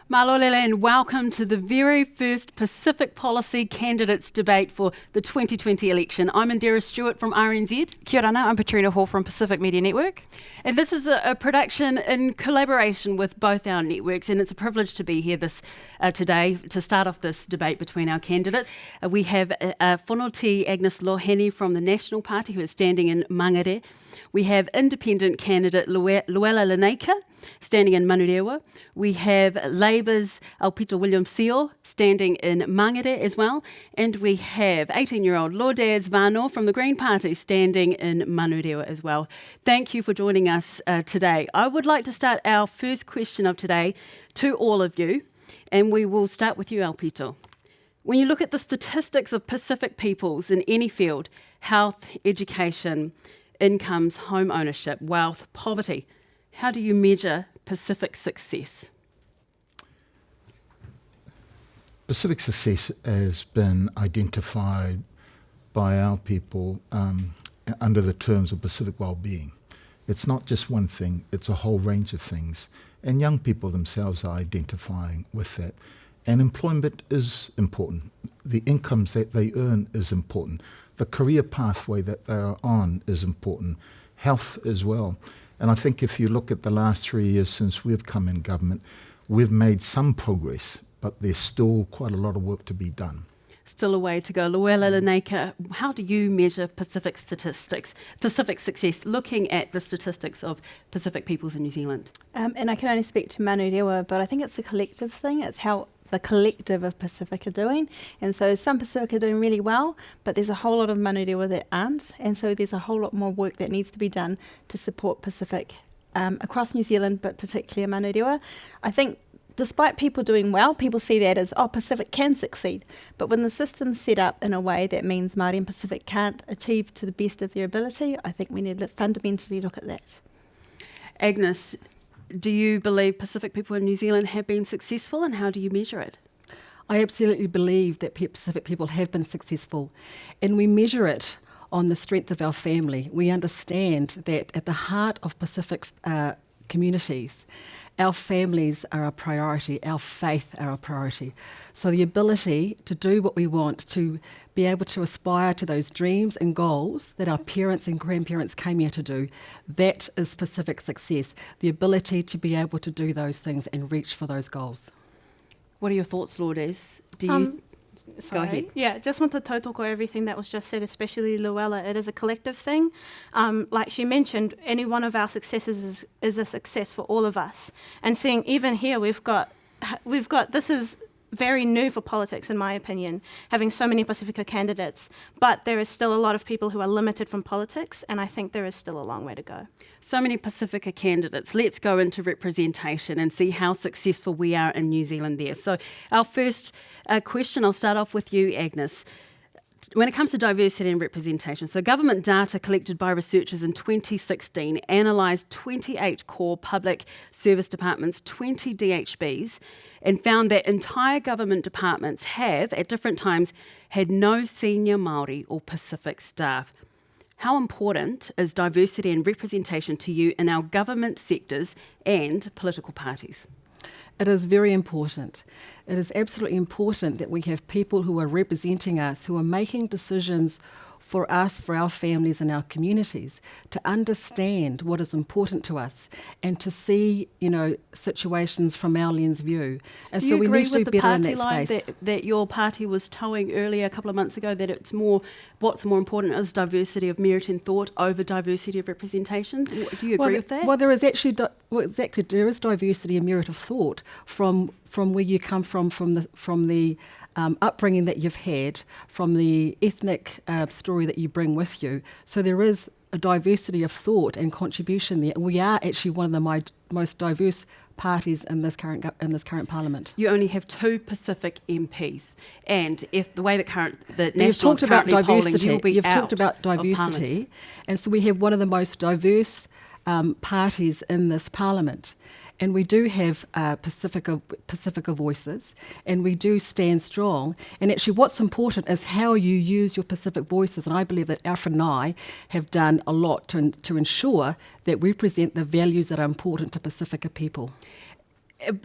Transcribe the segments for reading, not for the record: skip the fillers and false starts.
Malolela, and welcome to the very first Pacific Policy Candidates Debate for the 2020 election. I'm Indira Stewart from RNZ. Kia ora, I'm Petrina Hall from Pacific Media Network. And this is a production in collaboration with both our networks, and it's a privilege to be here today to start off this debate between our candidates. We have Whanoti Agnes Loheni from the National Party, who is standing in Mangere. We have independent candidate Luella Linaker standing in Manurewa. We have Labour's Aupito Seo standing in Mangere as well. And we have 18-year-old Lourdes Vano from the Green Party standing in Manurewa as well. Thank you for joining us today. I would like to start our first question of today to all of you, and we will start with you, Aupito. When you look at the statistics of Pacific peoples in any field, health, education, incomes, home ownership, wealth, poverty, how do you measure Pacific success? Pacific success has been identified by our people under the terms of Pacific well-being. It's not just one thing, it's a whole range of things. And young people themselves are identifying with that. And employment is important. The incomes that they earn is important. The career pathway that they are on is important. Health as well. And I think if you look at the last 3 years since we've come in government, we've made some progress, but there's still quite a lot of work to be done. Still a way to go. Luella Linaker, how do you measure Pacific success, looking at the statistics of Pacific peoples in New Zealand? And I can only speak to Manurewa, but I think it's a collective thing. It's how the collective of Pacific are doing. And so some Pacific are doing really well, but there's a whole lot of Manurewa that aren't. And so there's a whole lot more work that needs to be done to support Pacific across New Zealand, but particularly Manurewa. I think despite people doing well, people see that as, Pacific can succeed. But when the system's set up in a way that means Māori and Pacific can't achieve to the best of their ability, I think we need to fundamentally look at that. Agnes, do you believe Pacific people in New Zealand have been successful, and how do you measure it? I absolutely believe that Pacific people have been successful, and we measure it on the strength of our family. We understand that at the heart of Pacific communities, our families are a priority, our faith are a priority. So the ability to do what we want, to be able to aspire to those dreams and goals that our parents and grandparents came here to do, that is Pacific success. The ability to be able to do those things and reach for those goals. What are your thoughts, Lourdes? Do you... Go ahead. Yeah, just want to tautoko everything that was just said, especially Luella. It is a collective thing. Like she mentioned, any one of our successes is a success for all of us. And seeing even here, we've got this is very new for politics, in my opinion, having so many Pasifika candidates. But there is still a lot of people who are limited from politics, and I think there is still a long way to go. So many Pasifika candidates. Let's go into representation and see how successful we are in New Zealand there. So our first question, I'll start off with you, Agnes. When it comes to diversity and representation, so government data collected by researchers in 2016 analysed 28 core public service departments, 20 DHBs, and found that entire government departments have, at different times, had no senior Māori or Pacific staff. How important is diversity and representation to you in our government sectors and political parties? It is very important. It is absolutely important that we have people who are representing us, who are making decisions for us, for our families and our communities, to understand what is important to us and to see, situations from our lens view. And do so you we agree need to with do the better in party that line space. that your party was towing earlier a couple of months ago, that it's what's more important is diversity of merit and thought over diversity of representation? Do you agree with that? Well, there is actually there is diversity and merit of thought from where you come from the upbringing that you've had, from the ethnic story that you bring with you. So there is a diversity of thought and contribution there. We are actually one of the most diverse parties in this current parliament. You only have 2 Pacific MPs, and if the way the You've national talked about diversity. Polling, You've talked about diversity, and so we have one of the most diverse parties in this parliament. And we do have Pasifika voices, and we do stand strong. And actually what's important is how you use your Pacific voices. And I believe that our whānau have done a lot to ensure that we present the values that are important to Pasifika people.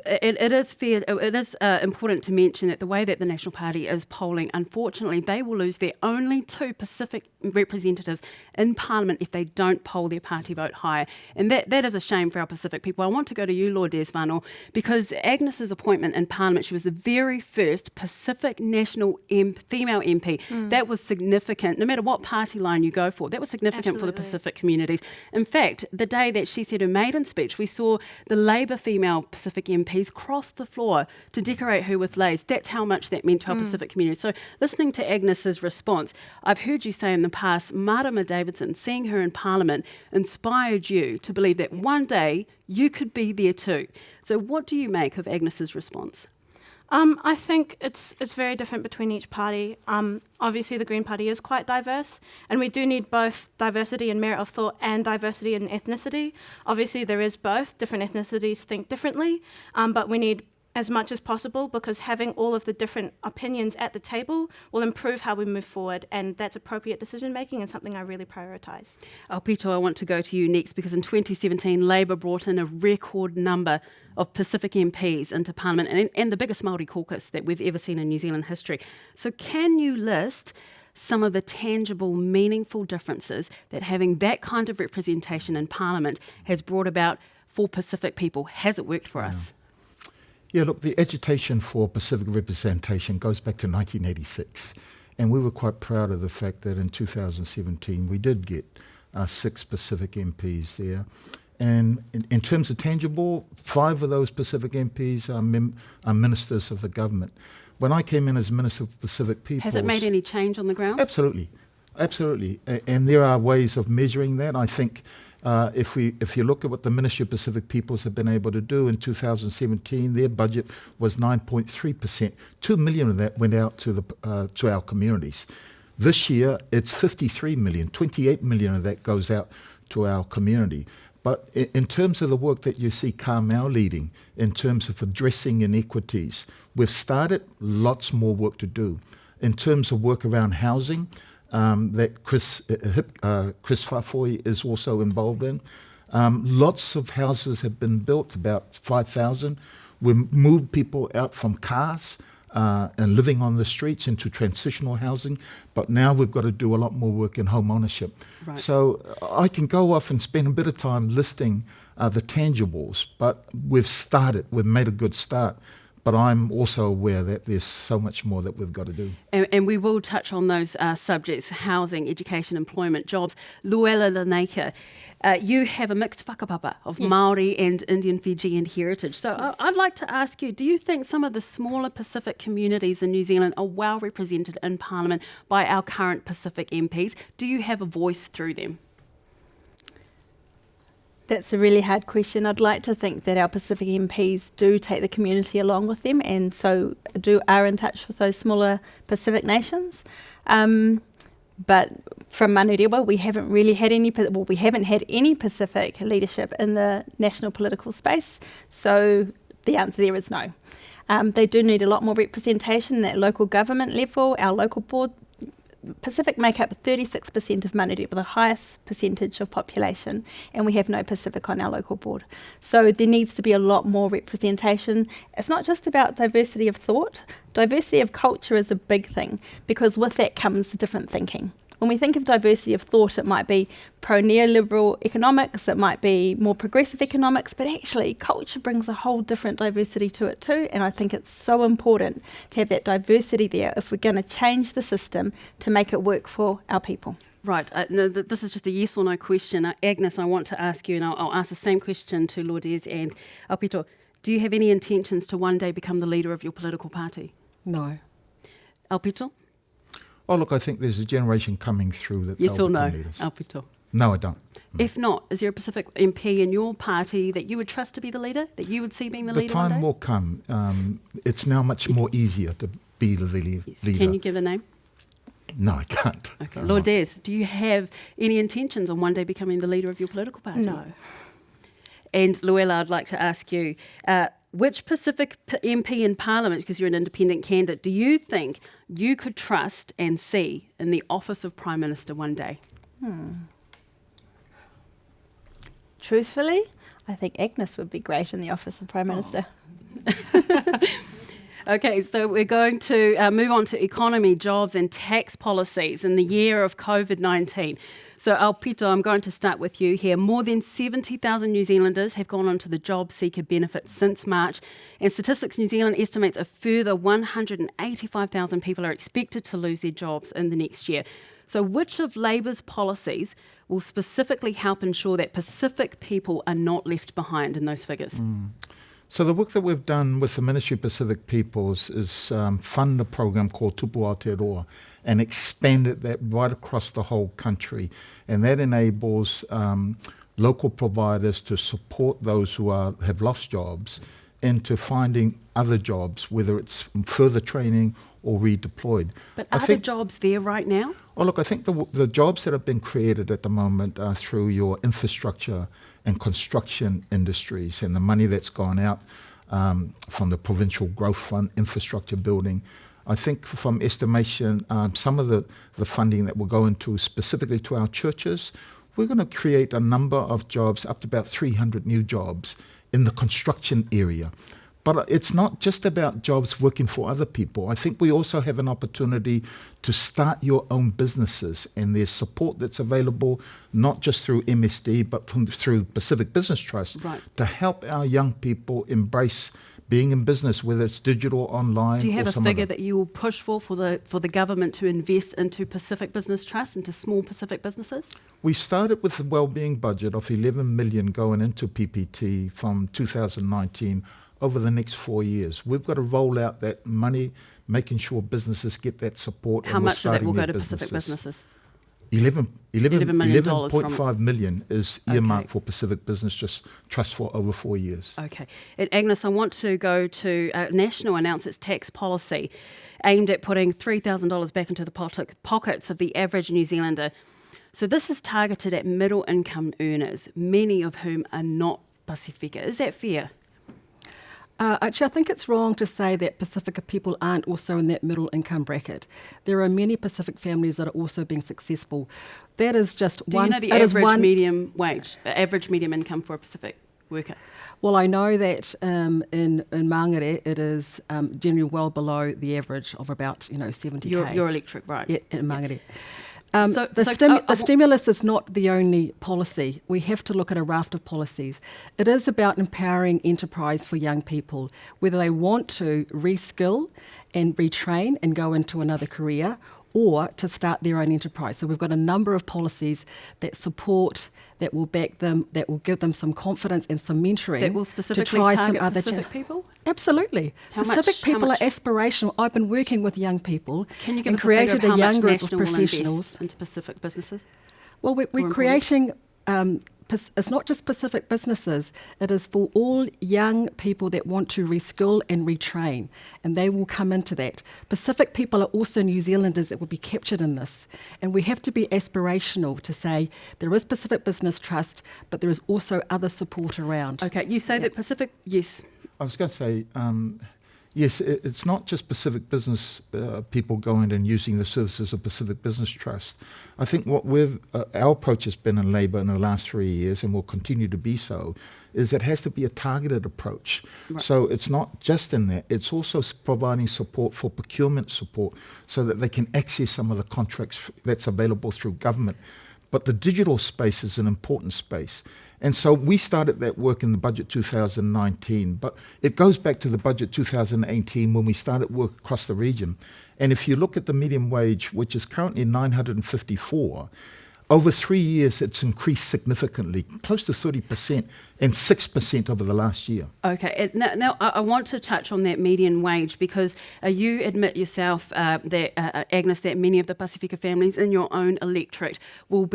It is fair. It is important to mention that the way that the National Party is polling, unfortunately, they will lose their only 2 Pacific representatives in Parliament if they don't poll their party vote higher. And that is a shame for our Pacific people. I want to go to you, Lourdes Vano, because Agnes's appointment in Parliament, she was the very first Pacific National female MP. That was significant, no matter what party line you go for. That was significant for the Pacific communities. In fact, the day that she said her maiden speech, we saw the Labour female Pacific MPs cross the floor to decorate her with leis. That's how much that meant to our Pacific community. So listening to Agnes's response, I've heard you say in the past, Marama Davidson, seeing her in Parliament inspired you to believe that one day you could be there too. So what do you make of Agnes's response? I think it's very different between each party. Obviously, the Green Party is quite diverse, and we do need both diversity in merit of thought and diversity in ethnicity. Obviously, there is both. Different ethnicities think differently, but we need as much as possible, because having all of the different opinions at the table will improve how we move forward, and that's appropriate decision making and something I really prioritise. Aupito, I want to go to you next, because in 2017 Labour brought in a record number of Pacific MPs into Parliament, and the biggest Māori caucus that we've ever seen in New Zealand history. So can you list some of the tangible, meaningful differences that having that kind of representation in Parliament has brought about for Pacific people? Has it worked for us? Yeah, look, the agitation for Pacific representation goes back to 1986, and we were quite proud of the fact that in 2017 we did get 6 Pacific MPs there. And in terms of tangible, 5 of those Pacific MPs are ministers of the government. When I came in as Minister of Pacific Peoples... Has it made any change on the ground? Absolutely. And there are ways of measuring that. I think if you look at what the Ministry of Pacific Peoples have been able to do in 2017, their budget was 9.3%. 2 million of that went out to our communities. This year, it's 53 million. 28 million of that goes out to our community. But in terms of the work that you see Carmel leading, in terms of addressing inequities, we've started lots more work to do. In terms of work around housing, that Chris Fafoy is also involved in. Lots of houses have been built, about 5,000. We've moved people out from cars and living on the streets into transitional housing, but now we've got to do a lot more work in home ownership. Right. So I can go off and spend a bit of time listing the tangibles, but we've made a good start. But I'm also aware that there's so much more that we've got to do. And we will touch on those subjects: housing, education, employment, jobs. Luella Linaker, you have a mixed whakapapa of Māori and Indian Fijian heritage. So I'd like to ask you, do you think some of the smaller Pacific communities in New Zealand are well represented in Parliament by our current Pacific MPs? Do you have a voice through them? That's a really hard question. I'd like to think that our Pacific MPs do take the community along with them, and so are in touch with those smaller Pacific nations. But from Manurewa, we haven't had any Pacific leadership in the national political space. So the answer there is no. They do need a lot more representation at local government level. Our local board, Pacific make up 36% of Manurewa, the highest percentage of population, and we have no Pacific on our local board. So there needs to be a lot more representation. It's not just about diversity of thought. Diversity of culture is a big thing, because with that comes different thinking. When we think of diversity of thought, it might be pro-neoliberal economics, it might be more progressive economics, but actually culture brings a whole different diversity to it too, and I think it's so important to have that diversity there if we're going to change the system to make it work for our people. Right. No, this is just a yes or no question. Agnes, I want to ask you, and I'll ask the same question to Lourdes and Aupito. Do you have any intentions to one day become the leader of your political party? No. Aupito? Oh, look, I think there's a generation coming through that Yes they'll or no, become leaders. Aupito? No, I don't. If not, is there a Pacific MP in your party that you would trust to be the leader, that you would see being the leader one The time day? will come. It's now much more easier to be the leader. Yes. Can you give a name? No, I can't. Okay. Lourdes, do you have any intentions on one day becoming the leader of your political party? No. And Luella, I'd like to ask you, which Pacific MP in Parliament, because you're an independent candidate, do you think you could trust and see in the office of Prime Minister one day? Truthfully, I think Agnes would be great in the office of Prime Minister. Okay, so we're going to move on to economy, jobs and tax policies in the year of COVID-19. So Aupito, I'm going to start with you here. More than 70,000 New Zealanders have gone onto the job seeker benefit since March, and Statistics New Zealand estimates a further 185,000 people are expected to lose their jobs in the next year. So which of Labour's policies will specifically help ensure that Pacific people are not left behind in those figures? So the work that we've done with the Ministry of Pacific Peoples is fund a program called Tupu Aotearoa and expanded that right across the whole country. And that enables local providers to support those who have lost jobs into finding other jobs, whether it's further training or redeployed. But are the jobs there right now? Oh, look, I think the jobs that have been created at the moment are through your infrastructure and construction industries and the money that's gone out from the Provincial Growth Fund, infrastructure building. I think from estimation, some of the funding that will go into specifically to our churches, we're going to create a number of jobs, up to about 300 new jobs in the construction area. But it's not just about jobs working for other people. I think we also have an opportunity to start your own businesses, and there's support that's available not just through MSD but through Pacific Business Trust to help our young people embrace being in business, whether it's digital, online. Do you have or a figure that you will push for the government to invest into Pacific Business Trust, into small Pacific businesses? We started with a wellbeing budget of 11 million going into PPT from 2019 over the next 4 years. We've got to roll out that money, making sure businesses get that support. How much of that will go to Pacific businesses? $11.5 million is earmarked for Pacific Business Trust for over 4 years. Okay. And Agnes, I want to go to National announce its tax policy aimed at putting $3,000 back into the pockets of the average New Zealander. So this is targeted at middle income earners, many of whom are not Pasifika. Is that fair? Actually, I think it's wrong to say that Pasifika people aren't also in that middle income bracket. There are many Pacific families that are also being successful. That is just Do one. Do you know the average medium wage, average medium income for a Pacific worker? Well, I know that in Mangere it is generally well below the average of about 70k. Your electric, right? Yeah, in Mangere. The stimulus is not the only policy. We have to look at a raft of policies. It is about empowering enterprise for young people, whether they want to reskill and retrain and go into another career or to start their own enterprise. So we've got a number of policies that support, that will back them, that will give them some confidence and some mentoring. That will specifically target Pacific people? Absolutely. Pacific people are aspirational. I've been working with young people. Can you give us created a young group National of professionals into Pacific businesses? Well, we're creating. It's not just Pacific businesses. It is for all young people that want to reskill and retrain, and they will come into that. Pacific people are also New Zealanders that will be captured in this, and we have to be aspirational to say there is Pacific Business Trust, but there is also other support around. Okay, you say that Pacific, yes. I was going to say, yes, it's not just Pacific business people going and using the services of Pacific Business Trust. I think what our approach has been in Labour in the last 3 years, and will continue to be so, is it has to be a targeted approach. Right. So it's not just in that, it's also providing support for procurement support so that they can access some of the contracts that's available through government. But the digital space is an important space. And so we started that work in the budget 2019, but it goes back to the budget 2018 when we started work across the region. And if you look at the median wage, which is currently $954, over 3 years it's increased significantly, close to 30%, and 6% over the last year. Okay, now I want to touch on that median wage because you admit yourself, that Agnes, that many of the Pasifika families in your own electorate will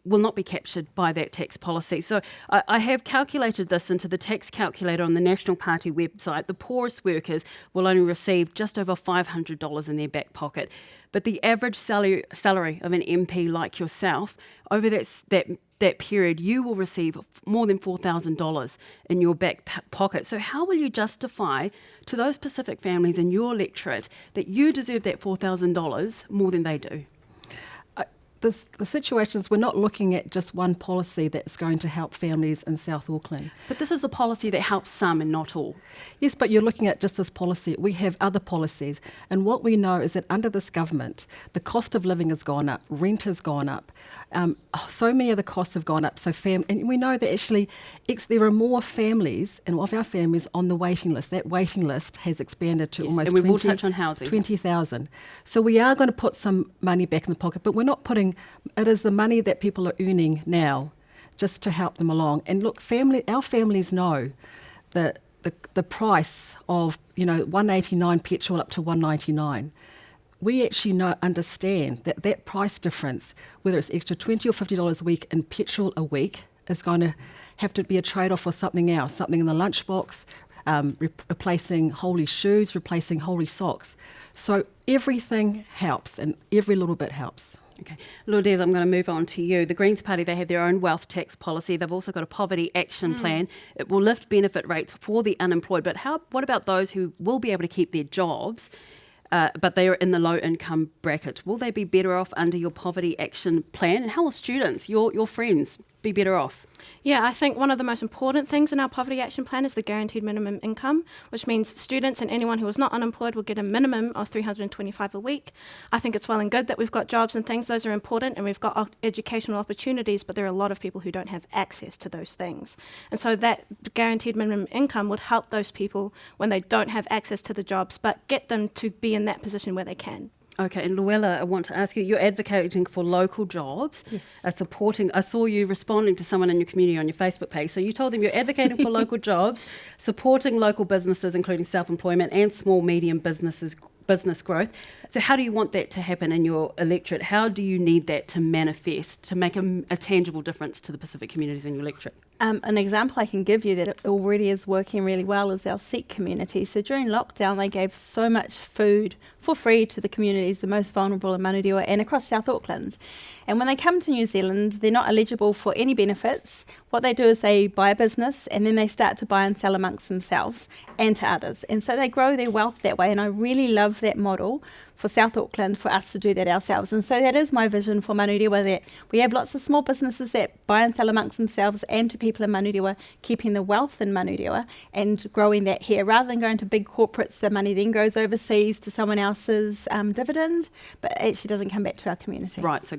not be captured by that tax policy. So I have calculated this into the tax calculator on the National Party website. The poorest workers will only receive just over $500 in their back pocket, but the average salary of an MP like yourself over that period, you will receive more than $4,000 in your back pocket. So how will you justify to those Pacific families in your electorate that you deserve that $4,000 more than they do? the situation is we're not looking at just one policy that's going to help families in South Auckland. But this is a policy that helps some and not all. Yes, but you're looking at just this policy. We have other policies. And what we know is that under this government, the cost of living has gone up, rent has gone up, so many of the costs have gone up. And we know that actually there are more families, and of our families, on the waiting list. That waiting list has expanded to almost and we will touch on housing. 20,000. So we are going to put some money back in the pocket, but we're not putting, it is the money that people are earning now just to help them along. And look, our families know that the price of, $1.89 petrol up to $1.99. We actually understand that price difference, whether it's extra $20 or $50 a week in petrol a week, is going to have to be a trade-off for something else, something in the lunchbox, replacing holey shoes, replacing holey socks. So everything helps, and every little bit helps. Okay. Lourdes, I'm going to move on to you. The Greens Party, they have their own wealth tax policy. They've also got a poverty action plan. It will lift benefit rates for the unemployed. But what about those who will be able to keep their jobs, but they are in the low income bracket? Will they be better off under your poverty action plan? And how will students, your friends, be better off? Yeah, I think one of the most important things in our poverty action plan is the guaranteed minimum income, which means students and anyone who is not unemployed will get a minimum of $325 a week. I think it's well and good that we've got jobs and things. Those are important, and we've got educational opportunities, but there are a lot of people who don't have access to those things. And so that guaranteed minimum income would help those people when they don't have access to the jobs, but get them to be in that position where they can. Okay, and Luella, I want to ask you, you're advocating for local jobs, Yes. supporting, I saw you responding to someone in your community on your Facebook page, so you told them you're advocating for local jobs, supporting local businesses, including self-employment and small, medium business growth. So how do you want that to happen in your electorate? How do you need that to manifest, to make a tangible difference to the Pacific communities in your electorate? An example I can give you that it already is working really well is our Sikh community. So during lockdown, they gave so much food for free to the communities, the most vulnerable in Manurewa and across South Auckland. And when they come to New Zealand, they're not eligible for any benefits. What they do is they buy a business and then they start to buy and sell amongst themselves and to others. And so they grow their wealth that way. And I really love that model for South Auckland, for us to do that ourselves. And so that is my vision for Manurewa, that we have lots of small businesses that buy and sell amongst themselves and to people in Manurewa, keeping the wealth in Manurewa and growing that here. Rather than going to big corporates, the money then goes overseas to someone else's dividend, but it actually doesn't come back to our community. Right, so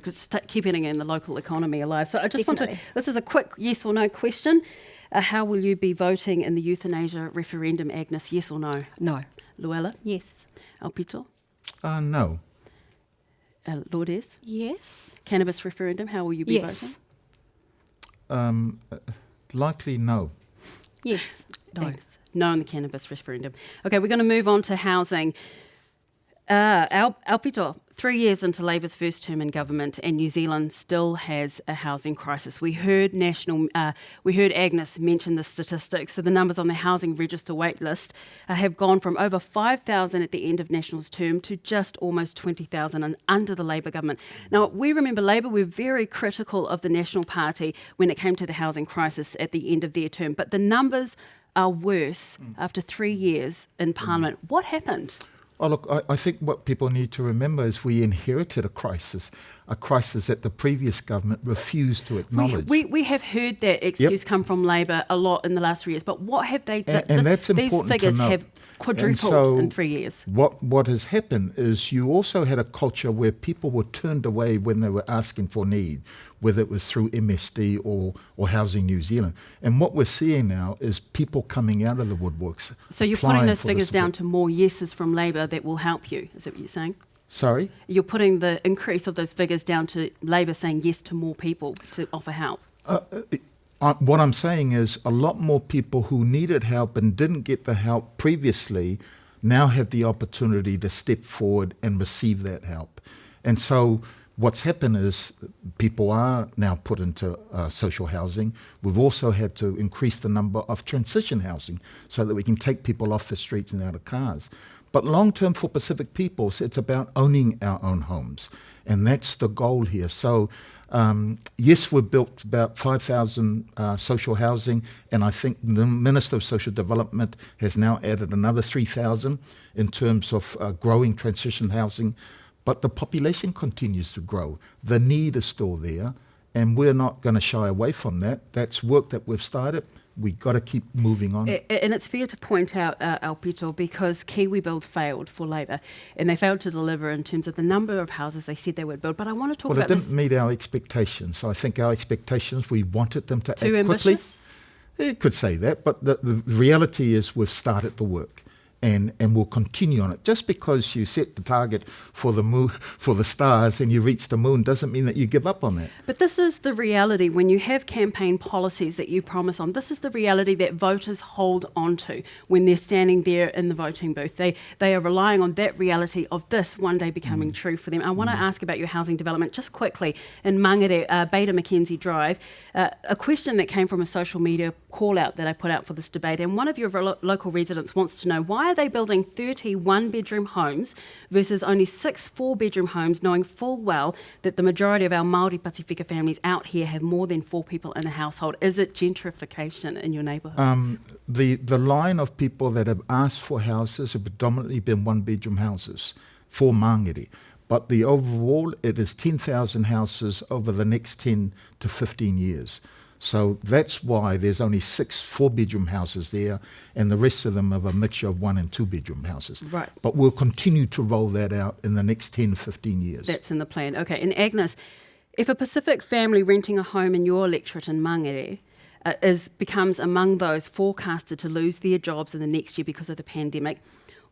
keeping in the local economy alive. So I just want to, Definitely. this is a quick yes or no question. How will you be voting in the euthanasia referendum, Agnes? Yes or no? No. Luella? Yes. Aupito? No. Lourdes? Yes. Cannabis referendum, how will you be Yes. voting? Likely no. Yes. No. Agnes? No on the cannabis referendum. Okay, we're going to move on to housing. Aupito, 3 years into Labour's first term in government, and New Zealand still has a housing crisis. We heard Agnes mention the statistics. So the numbers on the housing register wait list have gone from over 5,000 at the end of National's term to just almost 20,000 under the Labour government. Now, we remember Labour were very critical of the National Party when it came to the housing crisis at the end of their term, but the numbers are worse after 3 years in Parliament. What happened? Oh, look, I think what people need to remember is we inherited a crisis that the previous government refused to acknowledge. We have heard that excuse come from Labour a lot in the last 3 years, but what have they done? And that's these important figures to note. have quadrupled So in 3 years. What has happened is you also had a culture where people were turned away when they were asking for need, whether it was through MSD or Housing New Zealand. And what we're seeing now is people coming out of the woodworks. So you're putting those figures down to more yeses from Labour that will help you, is that what you're saying? Sorry? You're putting the increase of those figures down to Labour saying yes to more people to offer help. What I'm saying is a lot more people who needed help and didn't get the help previously now have the opportunity to step forward and receive that help. And so what's happened is people are now put into social housing. We've also had to increase the number of transition housing so that we can take people off the streets and out of cars. But long-term for Pacific peoples, it's about owning our own homes. And that's the goal here. So yes, we've built about 5,000 social housing, and I think the Minister of Social Development has now added another 3,000 in terms of growing transition housing. but the population continues to grow. The need is still there, and we're not going to shy away from that. That's work that we've started. We've got to keep moving on. And it's fair to point out, Aupito, because Kiwi Build failed for Labour, and they failed to deliver in terms of the number of houses they said they would build. But I want to talk about this. Well, it didn't meet our expectations. I think our expectations, we wanted them to Too act quickly. ambitious? You could say that, but the reality is we've started the work. And we'll continue on it. Just because you set the target for the moon, for the stars, and you reach the moon, doesn't mean that you give up on that. But this is the reality when you have campaign policies that you promise on. This is the reality that voters hold on to when they're standing there in the voting booth. They are relying on that reality of this one day becoming true for them. I want to ask about your housing development just quickly in Mangere, Beta Mackenzie Drive. A question that came from a social media call out that I put out for this debate, and one of your local residents wants to know, why are they building 30 one-bedroom homes versus only 6 four-bedroom homes, knowing full well that the majority of our Māori Pasifika families out here have more than 4 people in a household? Is it gentrification in your neighbourhood? The line of people that have asked for houses have predominantly been one-bedroom houses for Mangere. But the overall, it is 10,000 houses over the next 10 to 15 years. So that's why there's only 6 four-bedroom houses there, and the rest of them have a mixture of 1 and 2 bedroom houses. Right. But we'll continue to roll that out in the next 10, 15 years. That's in the plan. Okay, and Agnes, if a Pacific family renting a home in your electorate in Mangere becomes among those forecasted to lose their jobs in the next year because of the pandemic,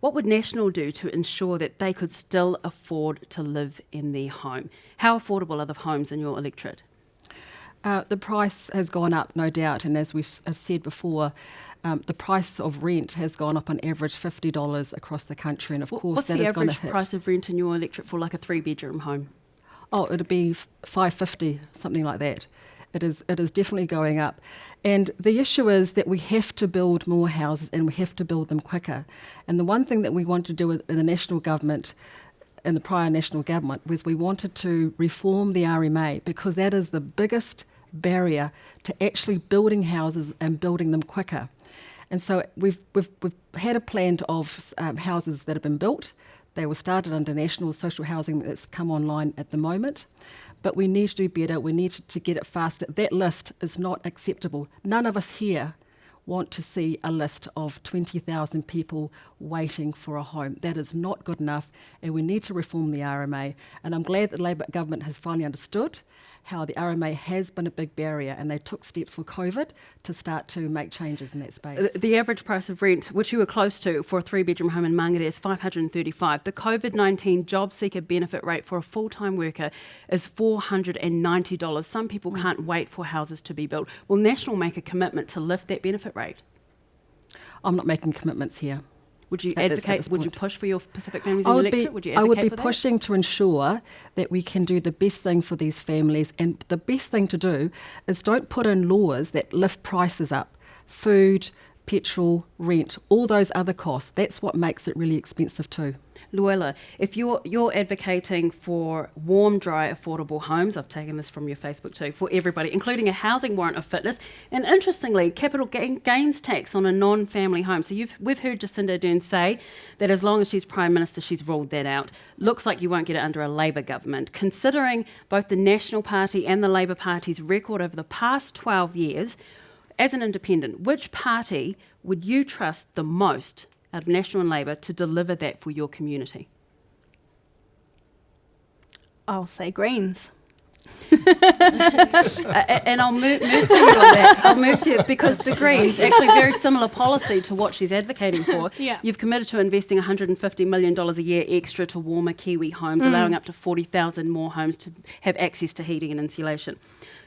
what would National do to ensure that they could still afford to live in their home? How affordable are the homes in your electorate? The price has gone up, no doubt, and as we have said before, the price of rent has gone up on average $50 across the country, and of course what's that the is going to average hit. price of rent in your electorate for like a 3-bedroom home? Oh, it'd be $550, something like that. It is definitely going up. And the issue is that we have to build more houses and we have to build them quicker. And the one thing that we want to do in the national government, in the prior national government, was we wanted to reform the RMA, because that is the biggest barrier to actually building houses and building them quicker. And so we've had a plan of houses that have been built. They were started under national social housing that's come online at the moment. But we need to do better. We need to get it faster. That list is not acceptable. None of us here want to see a list of 20,000 people waiting for a home. That is not good enough, and we need to reform the RMA. And I'm glad that the Labour government has finally understood how the RMA has been a big barrier, and they took steps for COVID to start to make changes in that space. The average price of rent, which you were close to for a 3-bedroom home in Mangere, is $535. The COVID-19 job seeker benefit rate for a full-time worker is $490. Some people can't wait for houses to be built. Will National make a commitment to lift that benefit rate? I'm not making commitments here. Would you at advocate, this would you point. push for your Pacific families in your electorate? Would you advocate I would be for that? pushing to ensure that we can do the best thing for these families, and the best thing to do is don't put in laws that lift prices up. Food, petrol, rent, all those other costs, that's what makes it really expensive too. Luella, if you're advocating for warm, dry, affordable homes, I've taken this from your Facebook too, for everybody, including a housing warrant of fitness, and interestingly, capital gains tax on a non-family home. So we've heard Jacinda Ardern say that as long as she's Prime Minister, she's ruled that out. Looks like you won't get it under a Labour government. Considering both the National Party and the Labour Party's record over the past 12 years, as an independent, which party would you trust the most out of National and Labour to deliver that for your community? I'll say Greens. And I'll move to you on that. I'll move to you because the Greens, actually very similar policy to what she's advocating for. Yeah. You've committed to investing $150 million a year extra to warmer Kiwi homes, allowing up to 40,000 more homes to have access to heating and insulation.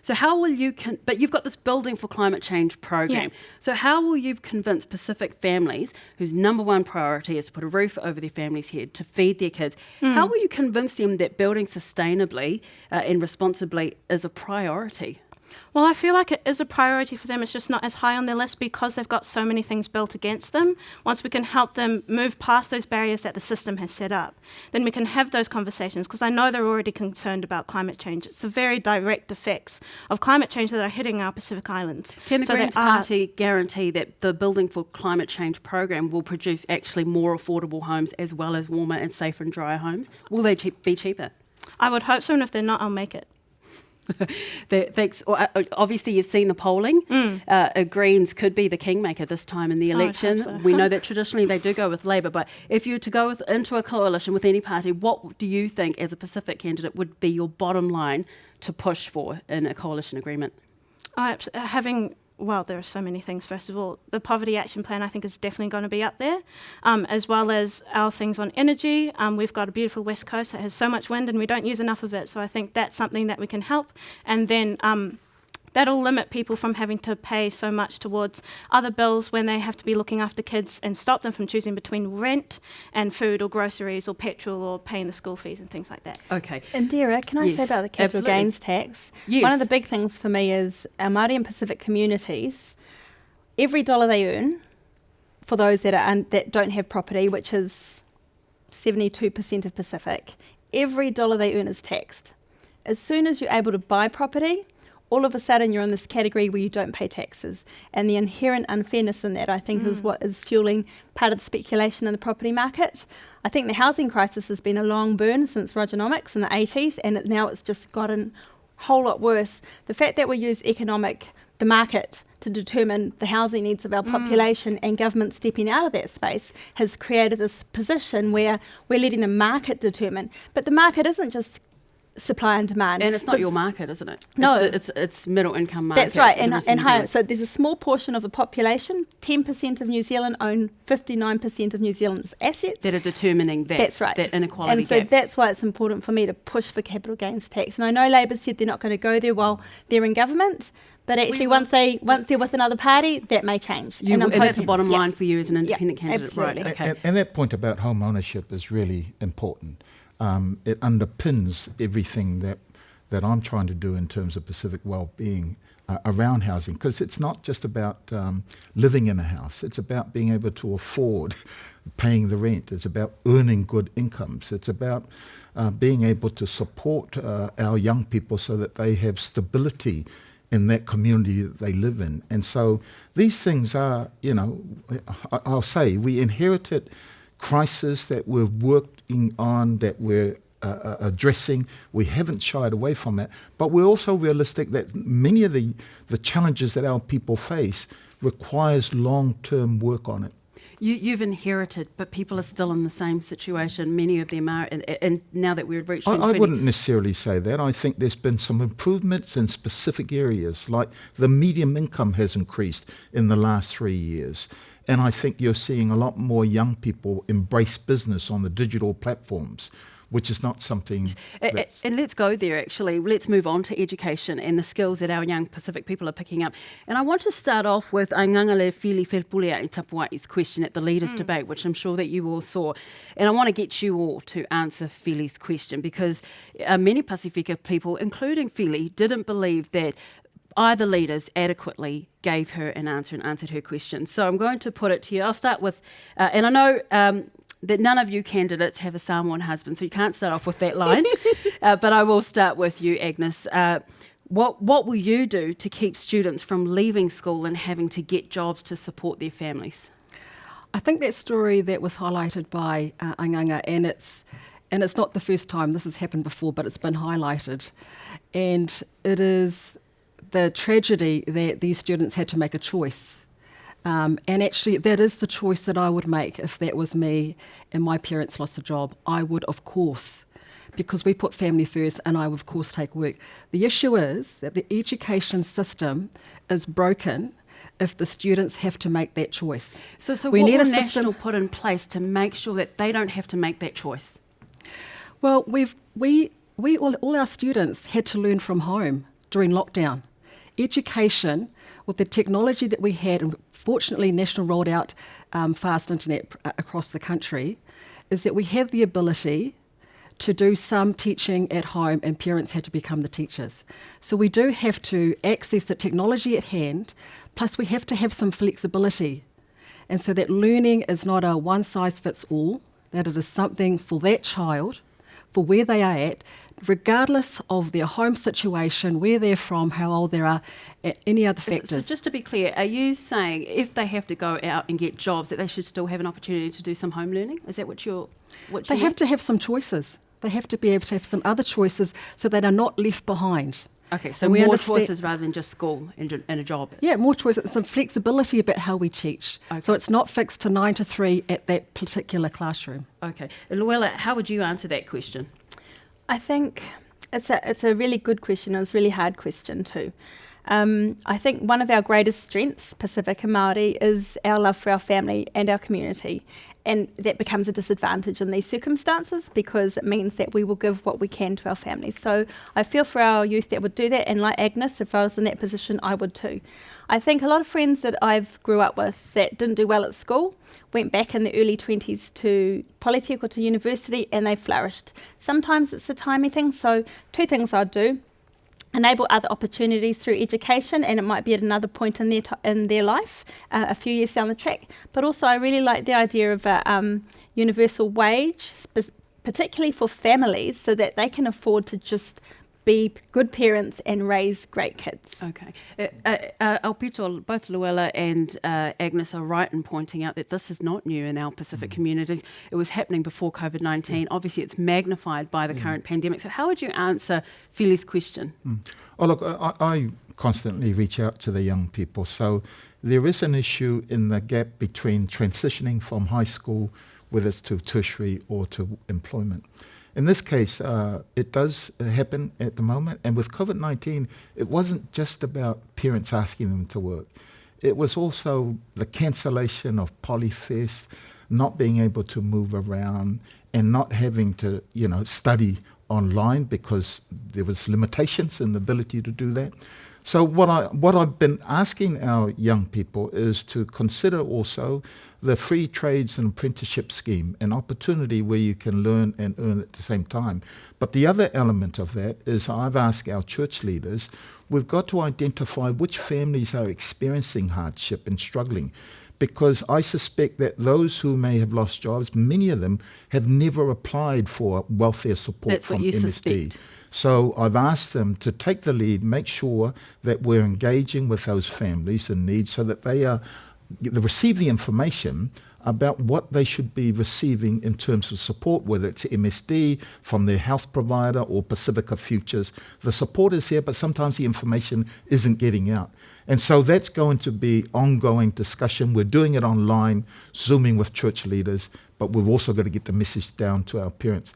So how will you, but you've got this Building for Climate Change program. Yeah. So how will you convince Pacific families whose number one priority is to put a roof over their family's head, to feed their kids, how will you convince them that building sustainably and responsibly is a priority? Well, I feel like it is a priority for them. It's just not as high on their list because they've got so many things built against them. Once we can help them move past those barriers that the system has set up, then we can have those conversations, because I know they're already concerned about climate change. It's the very direct effects of climate change that are hitting our Pacific Islands. Can the Greens Party guarantee that the Building for Climate Change program will produce actually more affordable homes as well as warmer and safer and drier homes? Will they be cheaper? I would hope so, and if they're not, I'll make it. Thanks. Obviously, you've seen the polling. Greens could be the kingmaker this time in the election. I hope so. We know that traditionally they do go with Labour, but if you were to go into a coalition with any party, what do you think, as a Pacific candidate, would be your bottom line to push for in a coalition agreement? Well, there are so many things. First of all, the Poverty Action Plan, I think, is definitely going to be up there, as well as our things on energy. We've got a beautiful West Coast that has so much wind and we don't use enough of it. So I think that's something that we can help. And then that'll limit people from having to pay so much towards other bills when they have to be looking after kids, and stop them from choosing between rent and food or groceries or petrol or paying the school fees and things like that. Okay. Indira, can I say about the capital gains tax? Yes. One of the big things for me is our Māori and Pacific communities, every dollar they earn, for those that don't have property, which is 72% of Pacific, every dollar they earn is taxed. As soon as you're able to buy property, all of a sudden you're in this category where you don't pay taxes. And the inherent unfairness in that, I think, is what is fueling part of the speculation in the property market. I think the housing crisis has been a long burn since Rogernomics in the 80s, and now it's just gotten a whole lot worse. The fact that we use the market to determine the housing needs of our population, and government stepping out of that space, has created this position where we're letting the market determine. But the market isn't just supply and demand. And it's not your market, isn't it? No. It's middle income market. That's right, and higher. So there's a small portion of the population, 10% of New Zealand own 59% of New Zealand's assets. That are determining that. That's right. That inequality and so gap. that's why it's important for me to push for capital gains tax. And I know Labour said they're not going to go there while they're in government, but actually once they're with another party, that may change. And that's a bottom line for you as an independent candidate. Absolutely. Right, okay. And that point about home ownership is really important. It underpins everything that I'm trying to do in terms of Pacific well-being around housing, because it's not just about living in a house. It's about being able to afford paying the rent. It's about earning good incomes. It's about being able to support our young people so that they have stability in that community that they live in. And so these things are, I'll say, we inherited crisis that we're working on, that we're addressing. We haven't shied away from it, but we're also realistic that many of the challenges that our people face requires long-term work on it. You've inherited, but people are still in the same situation. Many of them are, and now that we've reached... I wouldn't necessarily say that. I think there's been some improvements in specific areas, like the medium income has increased in the last 3 years. And I think you're seeing a lot more young people embrace business on the digital platforms, which is not something that's... And let's go there, actually. Let's move on to education and the skills that our young Pacific people are picking up. And I want to start off with Ngangale Fili Felpulea i Tapuai's question at the Leaders' Debate, which I'm sure that you all saw. And I want to get you all to answer Fili's question, because many Pasifika people, including Fili, didn't believe that either leaders adequately gave her an answer and answered her question. So I'm going to put it to you. I'll start with, and I know that none of you candidates have a Samoan husband, so you can't start off with that line, but I will start with you, Agnes. What will you do to keep students from leaving school and having to get jobs to support their families? I think that story that was highlighted by Anganga, and it's not the first time this has happened before, but it's been highlighted, and it is the tragedy that these students had to make a choice. And actually, that is the choice that I would make if that was me and my parents lost a job. I would, of course, because we put family first, and I would, of course, take work. The issue is that the education system is broken if the students have to make that choice. So we what need will a National system put in place to make sure that they don't have to make that choice? Well, all our students had to learn from home during lockdown. Education, with the technology that we had, and fortunately National rolled out fast internet across the country, is that we have the ability to do some teaching at home, and parents had to become the teachers. So we do have to access the technology at hand, plus we have to have some flexibility. And so that learning is not a one-size-fits-all, that it is something for that child, for where they are at, regardless of their home situation, where they're from, how old they are, any other factors. So just to be clear, are you saying if they have to go out and get jobs that they should still have an opportunity to do some home learning? Is that what you They have to have some choices. They have to be able to have some other choices so they are not left behind. Okay, so And we more understand- choices rather than just school and a job. Yeah, more choices, some flexibility about how we teach. Okay. So it's not fixed to 9 to 3 at that particular classroom. Okay. Luella, how would you answer that question? I think it's a really good question. It was a really hard question too. I think one of our greatest strengths, Pasifika Māori, is our love for our family and our community. And that becomes a disadvantage in these circumstances because it means that we will give what we can to our families. So I feel for our youth that would do that, and like Agnes, if I was in that position, I would too. I think a lot of friends that I've grew up with that didn't do well at school went back in the early 20s to Polytech or to university and they flourished. Sometimes it's a timing thing, so 2 things I'd do. Enable other opportunities through education, and it might be at another point in their life, a few years down the track. But also I really like the idea of a universal wage, particularly for families, so that they can afford to just be good parents and raise great kids. Okay. Aupito, both Luella and Agnes are right in pointing out that this is not new in our Pacific communities. It was happening before COVID-19. Obviously, it's magnified by the current pandemic. So how would you answer Philly's question? Oh, look, I constantly reach out to the young people. So there is an issue in the gap between transitioning from high school, whether it's to tertiary or to employment. In this case, it does happen at the moment. And with COVID-19, it wasn't just about parents asking them to work. It was also the cancellation of Polyfest, not being able to move around and not having to, study online because there was limitations in the ability to do that. So what I've been asking our young people is to consider also the free trades and apprenticeship scheme, an opportunity where you can learn and earn at the same time. But the other element of that is I've asked our church leaders, we've got to identify which families are experiencing hardship and struggling, because I suspect that those who may have lost jobs, many of them have never applied for welfare support That's from what you MSD. suspect. So I've asked them to take the lead, make sure that we're engaging with those families in need so that they receive the information about what they should be receiving in terms of support, whether it's MSD, from their health provider or Pasifika Futures. The support is there, but sometimes the information isn't getting out. And so that's going to be ongoing discussion. We're doing it online, Zooming with church leaders, but we've also got to get the message down to our parents.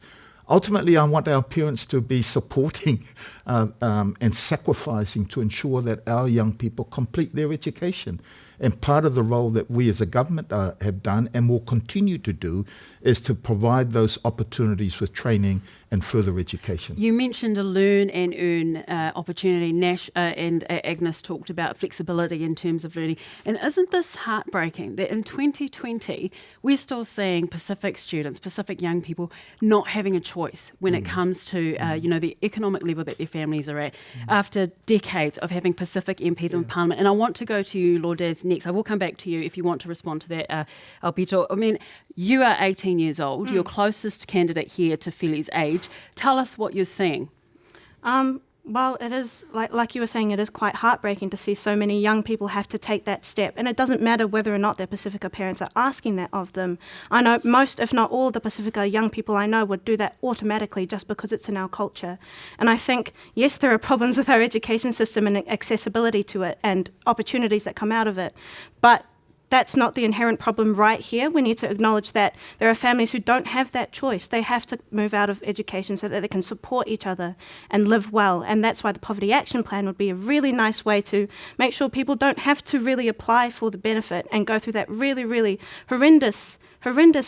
Ultimately, I want our parents to be supporting and sacrificing to ensure that our young people complete their education. And part of the role that we as a government have done and will continue to do is to provide those opportunities with training and further education. You mentioned a learn and earn opportunity. Nash and Agnes talked about flexibility in terms of learning. And isn't this heartbreaking that in 2020, we're still seeing Pacific students, Pacific young people, not having a choice when it comes to the economic level that their families are at after decades of having Pacific MPs in Parliament. And I want to go to you, Lourdes, next. I will come back to you if you want to respond to that, Aupito. I mean, you are 18 years old. You're closest candidate here to Philly's age. Tell us what you're seeing. Well, it is, like you were saying, it is quite heartbreaking to see so many young people have to take that step. And it doesn't matter whether or not their Pasifika parents are asking that of them. I know most, if not all, the Pasifika young people I know would do that automatically just because it's in our culture. And I think, yes, there are problems with our education system and accessibility to it and opportunities that come out of it. But that's not the inherent problem right here. We need to acknowledge that there are families who don't have that choice. They have to move out of education so that they can support each other and live well. And that's why the Poverty Action Plan would be a really nice way to make sure people don't have to really apply for the benefit and go through that really, really horrendous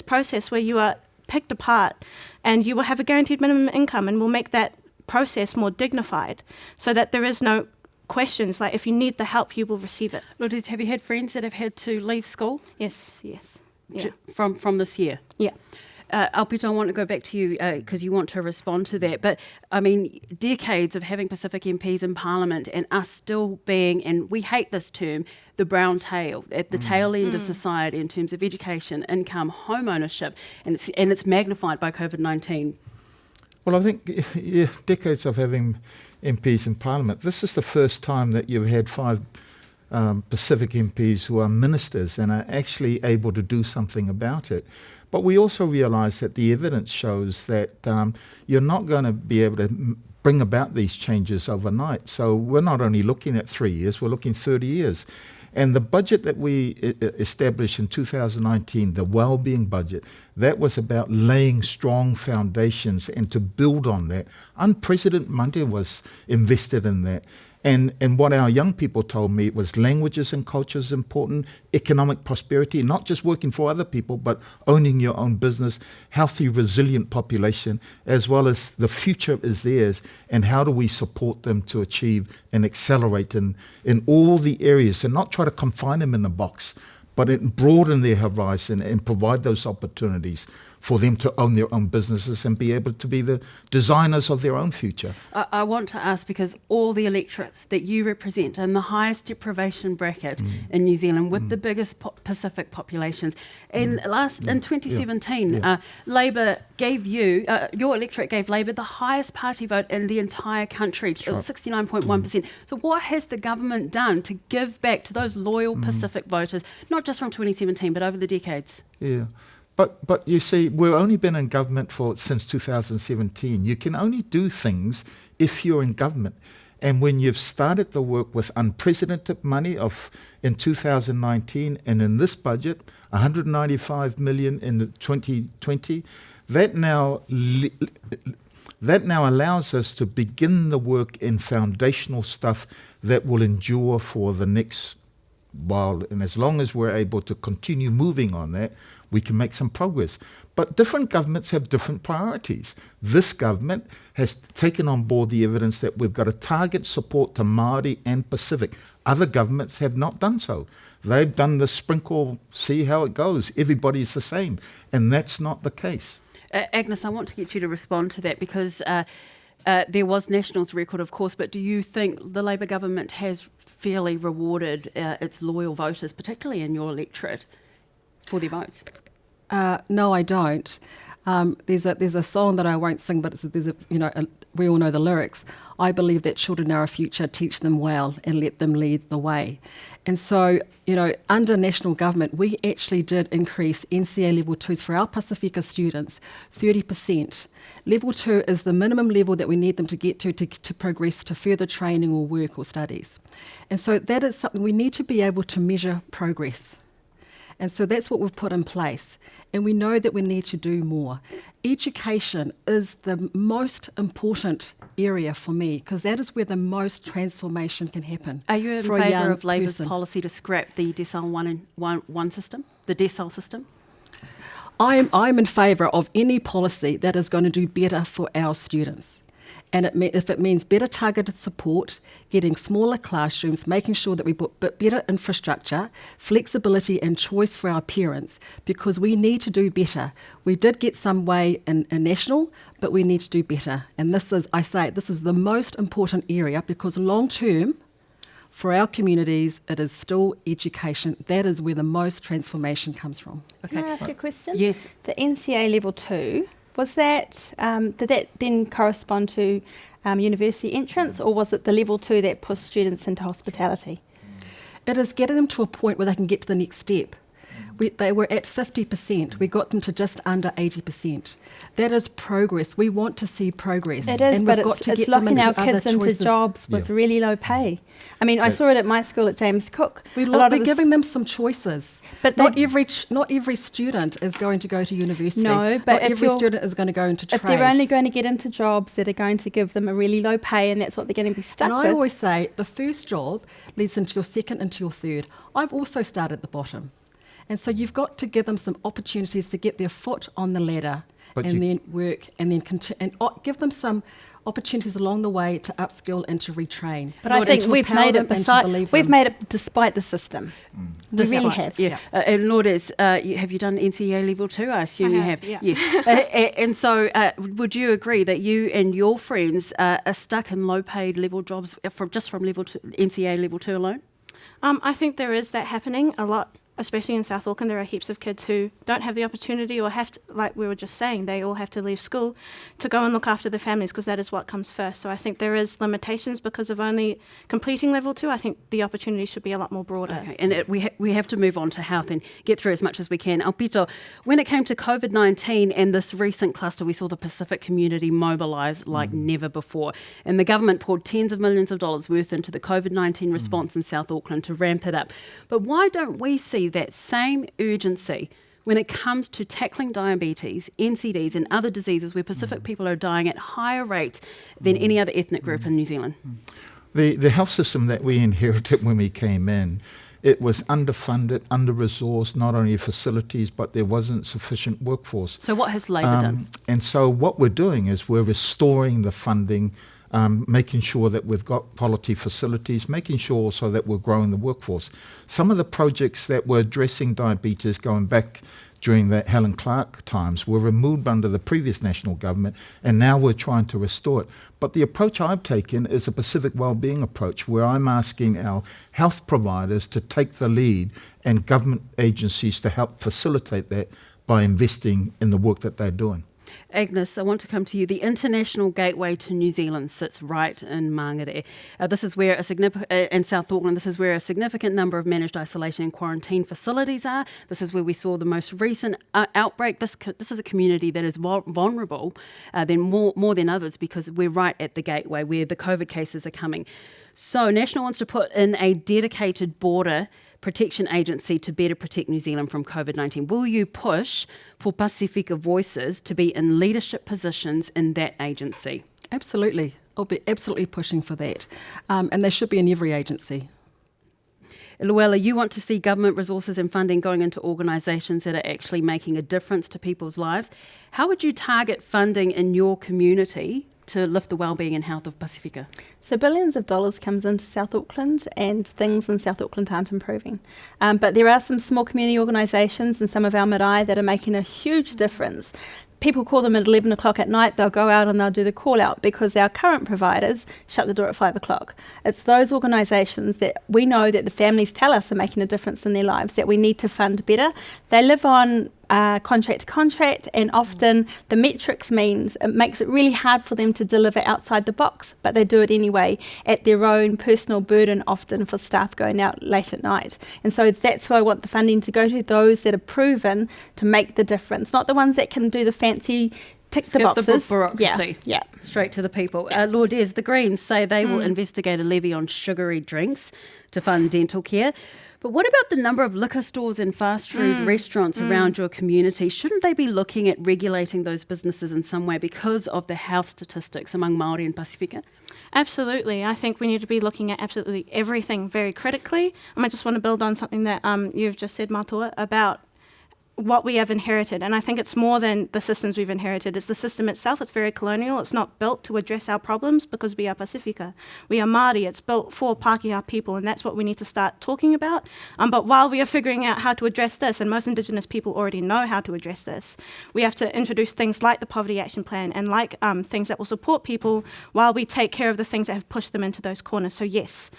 process where you are picked apart, and you will have a guaranteed minimum income, and we'll make that process more dignified so that there is no questions, like if you need the help, you will receive it. Lourdes, have you had friends that have had to leave school? Yes. Yeah. From this year? Yeah. Aupito, I want to go back to you because you want to respond to that. But, I mean, decades of having Pacific MPs in Parliament and us still being, and we hate this term, the brown tail, at the tail end of society in terms of education, income, home ownership, and it's magnified by COVID-19. Well, I think decades of having MPs in Parliament, this is the first time that you've had 5 Pacific MPs who are ministers and are actually able to do something about it. But we also realise that the evidence shows that you're not going to be able to bring about these changes overnight. So we're not only looking at 3 years, we're looking 30 years. And the budget that we established in 2019, the wellbeing budget, that was about laying strong foundations and to build on that. Unprecedented money was invested in that. And what our young people told me was languages and culture is important, economic prosperity, not just working for other people, but owning your own business, healthy, resilient population, as well as the future is theirs, and how do we support them to achieve and accelerate in all the areas, and not try to confine them in a box, but broaden their horizon and provide those opportunities for them to own their own businesses and be able to be the designers of their own future. I want to ask, because all the electorates that you represent in the highest deprivation bracket in New Zealand with the biggest Pacific populations, in 2017, Labour gave you, your electorate gave Labour the highest party vote in the entire country. It was 69.1%. So what has the government done to give back to those loyal Pacific voters, not just from 2017, but over the decades? Yeah. But you see, we've only been in government since 2017. You can only do things if you're in government. And when you've started the work with unprecedented money in 2019 and in this budget, 195 million in 2020, that now allows us to begin the work in foundational stuff that will endure for the next while. And as long as we're able to continue moving on that, we can make some progress. But different governments have different priorities. This government has taken on board the evidence that we've got to target support to Māori and Pacific. Other governments have not done so. They've done the sprinkle, see how it goes. Everybody's the same. And that's not the case. Agnes, I want to get you to respond to that because there was National's record, of course, but do you think the Labour government has fairly rewarded its loyal voters, particularly in your electorate, for their votes? No, I don't. There's a song that I won't sing, but we all know the lyrics. I believe that children are our future, teach them well and let them lead the way. And so, under national government, we actually did increase NCA level 2s for our Pasifika students 30%. Level 2 is the minimum level that we need them to get to progress to further training or work or studies. And so that is something we need to be able to measure progress. And so that's what we've put in place. And we know that we need to do more. Education is the most important area for me because that is where the most transformation can happen. Are you in favour of Labour's policy to scrap the decile one system, the decile system? I'm in favour of any policy that is going to do better for our students. And if it means better targeted support, getting smaller classrooms, making sure that we put better infrastructure, flexibility and choice for our parents, because we need to do better. We did get some way in national, but we need to do better. And this is the most important area because long term, for our communities, it is still education. That is where the most transformation comes from. Okay. Can I ask a question? Yes. The NCA level 2, was that, did that then correspond to university entrance, or was it the level 2 that pushed students into hospitality? It is getting them to a point where they can get to the next step. They were at 50%. We got them to just under 80%. That is progress. We want to see progress. It is, but it's locking our kids into jobs with really low pay. I mean, I saw it at my school at James Cook. We're giving them some choices. But not every student is going to go to university. No, but not every student is going to go into trades. If they're only going to get into jobs that are going to give them a really low pay, and that's what they're going to be stuck with. And I always say the first job leads into your second, into your third. I've also started at the bottom. And so you've got to give them some opportunities to get their foot on the ladder But and then work, and then give them some opportunities along the way to upskill and to retrain. But I think we've made it despite the system. We really have. Yeah. And Lourdes, have you done NCEA Level 2? I assume you have. Yeah. Yes. And so would you agree that you and your friends are stuck in low-paid level jobs from level 2, NCEA Level 2 alone? I think there is that happening a lot, especially in South Auckland. There are heaps of kids who don't have the opportunity or have to, like we were just saying, they all have to leave school to go and look after their families because that is what comes first. So I think there is limitations because of only completing level 2. I think the opportunity should be a lot more broader. Okay, and we have to move on to health and get through as much as we can. Aupito, when it came to COVID-19 and this recent cluster, we saw the Pacific community mobilise like never before. And the government poured tens of millions of dollars worth into the COVID-19 response in South Auckland to ramp it up. But why don't we see that same urgency when it comes to tackling diabetes, NCDs and other diseases where Pacific people are dying at higher rates than any other ethnic group in New Zealand? The health system that we inherited when we came in, it was underfunded, under-resourced, not only facilities, but there wasn't sufficient workforce. So what has Labor done? And so what we're doing is we're restoring the funding, making sure that we've got quality facilities, making sure also that we're growing the workforce. Some of the projects that were addressing diabetes going back during the Helen Clark times were removed under the previous national government, and now we're trying to restore it. But the approach I've taken is a Pacific wellbeing approach, where I'm asking our health providers to take the lead and government agencies to help facilitate that by investing in the work that they're doing. Agnes, I want to come to you. The international gateway to New Zealand sits right in Mangere. This is where in South Auckland, this is where a significant number of managed isolation and quarantine facilities are. This is where we saw the most recent outbreak. This is a community that is vulnerable more than others because we're right at the gateway where the COVID cases are coming. So National wants to put in a dedicated border protection agency to better protect New Zealand from COVID-19. Will you push for Pasifika voices to be in leadership positions in that agency? Absolutely. I'll be absolutely pushing for that. And they should be in every agency. Luella, you want to see government resources and funding going into organisations that are actually making a difference to people's lives. How would you target funding in your community to lift the wellbeing and health of Pasifika? So billions of dollars comes into South Auckland and things in South Auckland aren't improving. But there are some small community organisations and some of our marae that are making a huge difference. People call them at 11 o'clock at night, they'll go out and they'll do the call out because our current providers shut the door at 5 o'clock. It's those organisations that we know that the families tell us are making a difference in their lives that we need to fund better. They live on contract to contract, and often the metrics means it makes it really hard for them to deliver outside the box, but they do it anyway at their own personal burden, often for staff going out late at night. And so that's who I want the funding to go to, those that are proven to make the difference, not the ones that can do the fancy tick the boxes. The bureaucracy. Yeah. Straight to the people. Lourdes, the Greens say they will investigate a levy on sugary drinks to fund dental care. But what about the number of liquor stores and fast food restaurants around your community? Shouldn't they be looking at regulating those businesses in some way because of the health statistics among Māori and Pasifika? Absolutely. I think we need to be looking at absolutely everything very critically. I just want to build on something that you've just said, Matua, about what we have inherited. And I think it's more than the systems we've inherited. It's the system itself. It's very colonial. It's not built to address our problems because we are Pasifika. We are Māori. It's built for Pākehā people, and that's what we need to start talking about. But while we are figuring out how to address this, and most Indigenous people already know how to address this, we have to introduce things like the Poverty Action Plan and like things that will support people while we take care of the things that have pushed them into those corners. So yes,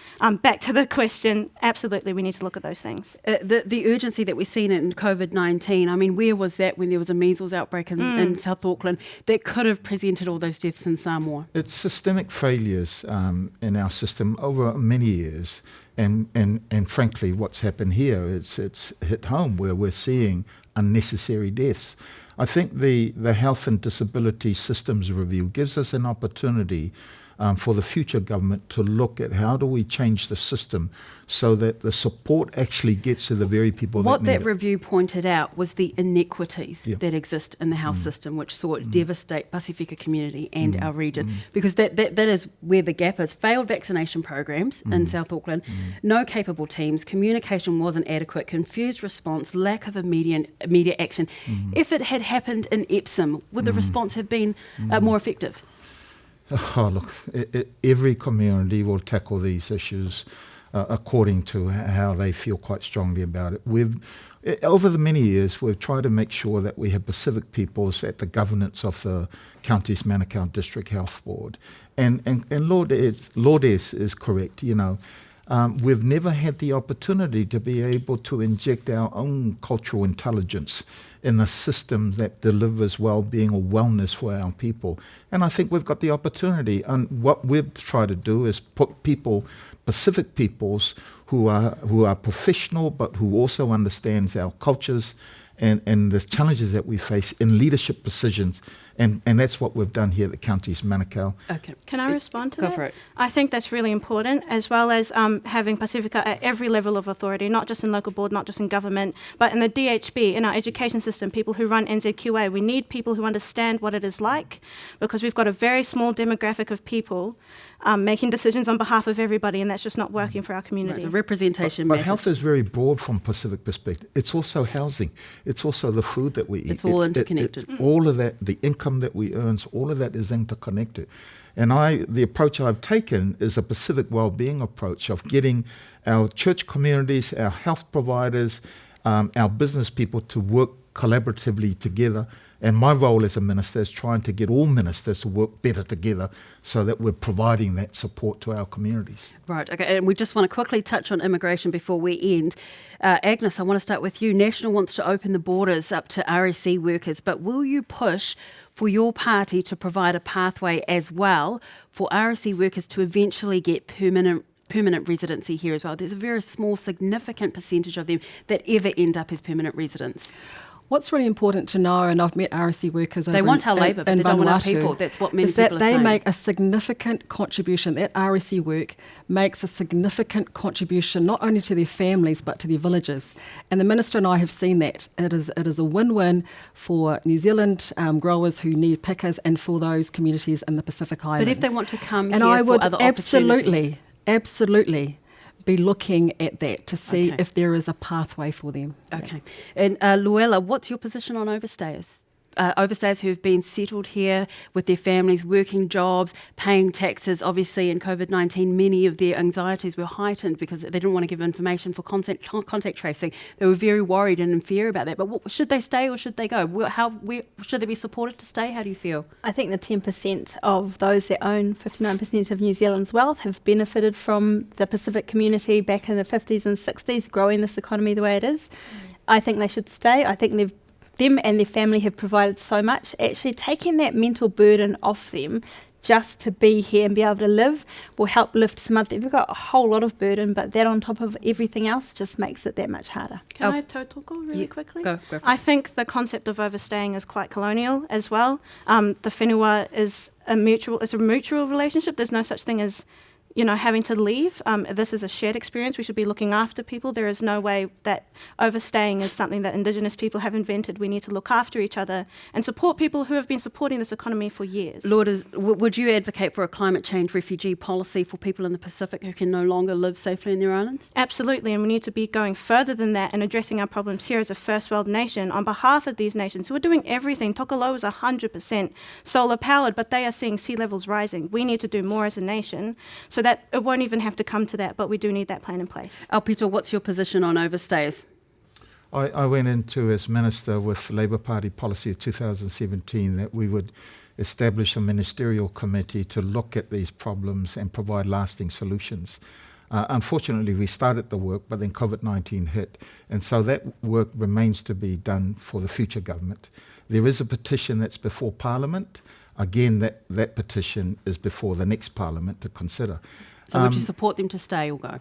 back to the question, absolutely we need to look at those things. The urgency that we've seen in COVID-19, I mean, where was that when there was a measles outbreak in South Auckland that could have presented all those deaths in Samoa? It's systemic failures in our system over many years. And frankly, what's happened here, it's hit home where we're seeing unnecessary deaths. I think the Health and Disability Systems Review gives us an opportunity for the future government to look at how do we change the system so that the support actually gets to the very people What that need that it. review pointed out was the inequities Yeah. that exist in the health system, which saw it devastate Pasifika community and our region, because that is where the gap is. Failed vaccination programs in South Auckland, no capable teams, communication wasn't adequate, confused response, lack of immediate action. If it had happened in Epsom, would the response have been more effective? Oh, look, every community will tackle these issues according to how they feel quite strongly about it. Over the many years, we've tried to make sure that we have Pacific peoples at the governance of the county's Manukau District Health Board. And Lourdes is correct, we've never had the opportunity to be able to inject our own cultural intelligence in a system that delivers well-being or wellness for our people. And I think we've got the opportunity. And what we've tried to do is put Pacific peoples who are professional, but who also understands our cultures and the challenges that we face in leadership positions. And that's what we've done here at the county's Manukau. Okay. Can I respond to Go that? for it. I think that's really important, as well as having Pasifika at every level of authority, not just in local board, not just in government, but in the DHB, in our education system, people who run NZQA. We need people who understand what it is like, because we've got a very small demographic of people making decisions on behalf of everybody, and that's just not working for our community. Right, so representation But matters. health is very broad from Pacific perspective. It's also housing. It's also the food that we eat. It's all interconnected. It's all of that, the income that we earn, all of that is interconnected. And the approach I've taken is a Pacific wellbeing approach of getting our church communities, our health providers, our business people to work collaboratively together. And my role as a minister is trying to get all ministers to work better together so that we're providing that support to our communities. Right, okay, and we just want to quickly touch on immigration before we end. Agnes, I want to start with you. National wants to open the borders up to RSC workers, but will you push for your party to provide a pathway as well for RSC workers to eventually get permanent residency here as well? There's a very small, significant percentage of them that ever end up as permanent residents. What's really important to know, and I've met RSC workers They want our labour, but they don't want our people. That's what many is that people are they saying. make a significant contribution. That RSC work makes a significant contribution not only to their families but to their villages. And the Minister and I have seen that. It is a win-win for New Zealand growers who need pickers and for those communities in the Pacific Islands. But if they want to come and here I would for other opportunities. absolutely be looking at that to see Okay. if there is a pathway for them. Okay. And Luella, what's your position on overstayers? Overstayers who've been settled here with their families, working jobs, paying taxes. Obviously, in COVID-19, many of their anxieties were heightened because they didn't want to give information for contact tracing. They were very worried and in fear about that. But should they stay or should they go? Where should they be supported to stay? How do you feel? I think the 10% of those that own 59% of New Zealand's wealth have benefited from the Pacific community back in the 50s and 60s, growing this economy the way it is. I think they should stay. I think them and their family have provided so much. Actually taking that mental burden off them just to be here and be able to live will help lift some other. They've got a whole lot of burden, but that on top of everything else just makes it that much harder. Can I talk really quickly? Go for it. I think the concept of overstaying is quite colonial as well. The whenua is a mutual relationship. There's no such thing as having to leave. This is a shared experience. We should be looking after people. There is no way that overstaying is something that Indigenous people have invented. We need to look after each other and support people who have been supporting this economy for years. Lourdes, would you advocate for a climate change refugee policy for people in the Pacific who can no longer live safely in their islands? Absolutely, and we need to be going further than that and addressing our problems here as a first world nation on behalf of these nations who are doing everything. Tokelau is 100% solar powered, but they are seeing sea levels rising. We need to do more as a nation so that it won't even have to come to that, but we do need that plan in place. Aupito, what's your position on overstayers? I went into as Minister with the Labour Party policy of 2017 that we would establish a ministerial committee to look at these problems and provide lasting solutions. Unfortunately, we started the work, but then COVID-19 hit, and so that work remains to be done for the future government. There is a petition that's before Parliament. Again, that petition is before the next Parliament to consider. So would you support them to stay or go?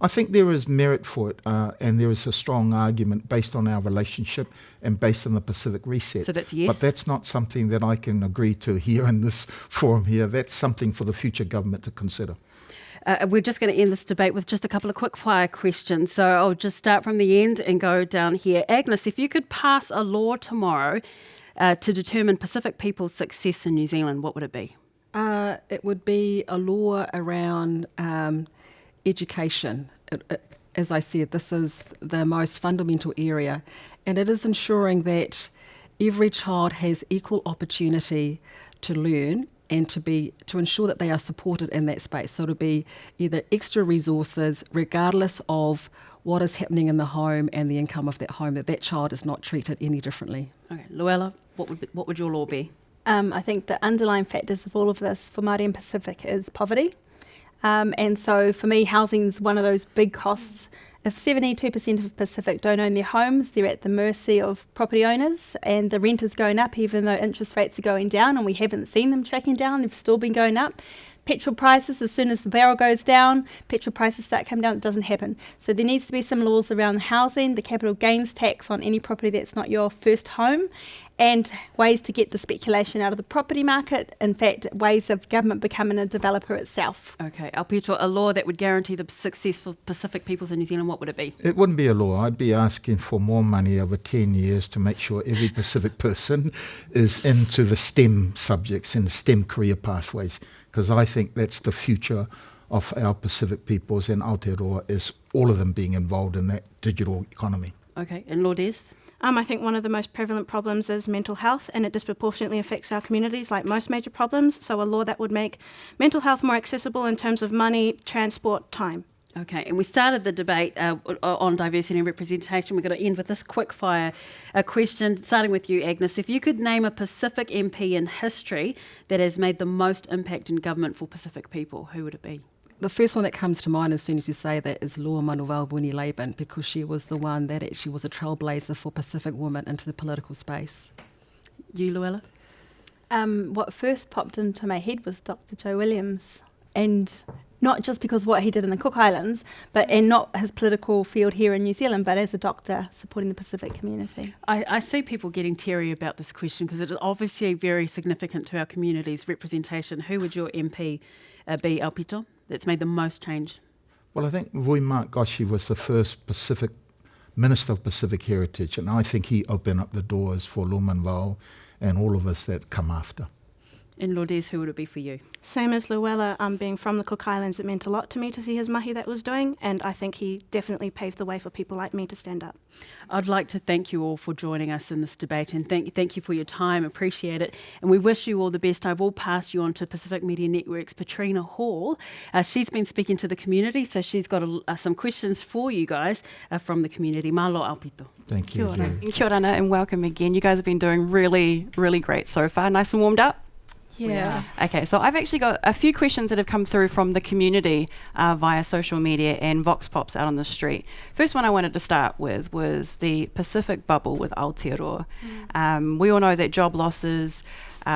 I think there is merit for it, and there is a strong argument based on our relationship and based on the Pacific Reset. So that's yes? But that's not something that I can agree to here in this forum here. That's something for the future government to consider. We're just going to end this debate with just a couple of quick fire questions. So I'll just start from the end and go down here. Agnes, if you could pass a law tomorrow to determine Pacific people's success in New Zealand, what would it be? It would be a law around education. As I said, this is the most fundamental area, and it is ensuring that every child has equal opportunity to learn and to ensure that they are supported in that space. So to be either extra resources, regardless of what is happening in the home and the income of that home, that child is not treated any differently. Okay, Luella, what would your law be? I think the underlying factors of all of this for Māori and Pacific is poverty. And so for me, housing is one of those big costs. If 72% of Pacific don't own their homes, they're at the mercy of property owners, and the rent is going up even though interest rates are going down, and we haven't seen them tracking down. They've still been going up. Petrol prices, as soon as the barrel goes down, petrol prices start coming down. It doesn't happen. So there needs to be some laws around housing, the capital gains tax on any property that's not your first home, and ways to get the speculation out of the property market. In fact, ways of government becoming a developer itself. Okay, Aupito, a law that would guarantee the success for Pacific peoples in New Zealand, what would it be? It wouldn't be a law. I'd be asking for more money over 10 years to make sure every Pacific person is into the STEM subjects and the STEM career pathways, because I think that's the future of our Pacific peoples, and Aotearoa is all of them being involved in that digital economy. Okay, and Lourdes? I think one of the most prevalent problems is mental health, and it disproportionately affects our communities like most major problems. So a law that would make mental health more accessible in terms of money, transport, time. Okay, and we started the debate on diversity and representation. We're going to end with this quick fire question, starting with you, Agnes. If you could name a Pacific MP in history that has made the most impact in government for Pacific people, who would it be? The first one that comes to mind as soon as you say that is Loa Manuel-Buni-Laban, because she was the one that actually was a trailblazer for Pacific women into the political space. You, Luella? What first popped into my head was Dr. Joe Williams, and not just because of what he did in the Cook Islands, and not his political field here in New Zealand, but as a doctor supporting the Pacific community. I see people getting teary about this question because it is obviously very significant to our community's representation. Who would your MP be, Aupito, that's made the most change? Well, I think Vui Mark Goshi was the first Pacific Minister of Pacific Heritage, and I think he opened up the doors for Luman Vau and all of us that come after. And Lourdes, who would it be for you? Same as Luella, being from the Cook Islands, it meant a lot to me to see his mahi that was doing, and I think he definitely paved the way for people like me to stand up. I'd like to thank you all for joining us in this debate, and thank you for your time, appreciate it, and we wish you all the best. I will pass you on to Pacific Media Network's Petrina Hall. She's been speaking to the community, so she's got some questions for you guys from the community. Malo Aupito. Thank you. Kia ora and welcome again. You guys have been doing really, really great so far. Nice and warmed up. Yeah. Okay, so I've actually got a few questions that have come through from the community via social media and Vox Pops out on the street. First one I wanted to start with was the Pacific bubble with Aotearoa. We all know that job losses,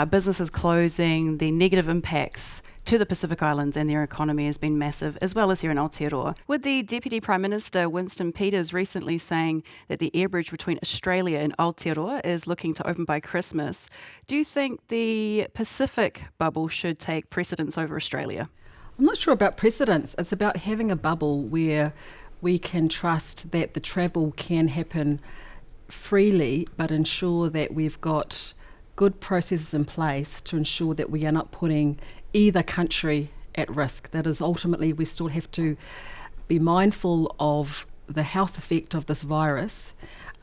businesses closing, the negative impacts to the Pacific Islands and their economy has been massive, as well as here in Aotearoa. With the Deputy Prime Minister Winston Peters recently saying that the air bridge between Australia and Aotearoa is looking to open by Christmas, do you think the Pacific bubble should take precedence over Australia? I'm not sure about precedence. It's about having a bubble where we can trust that the travel can happen freely, but ensure that we've got good processes in place to ensure that we are not putting either country at risk. That is, ultimately we still have to be mindful of the health effect of this virus,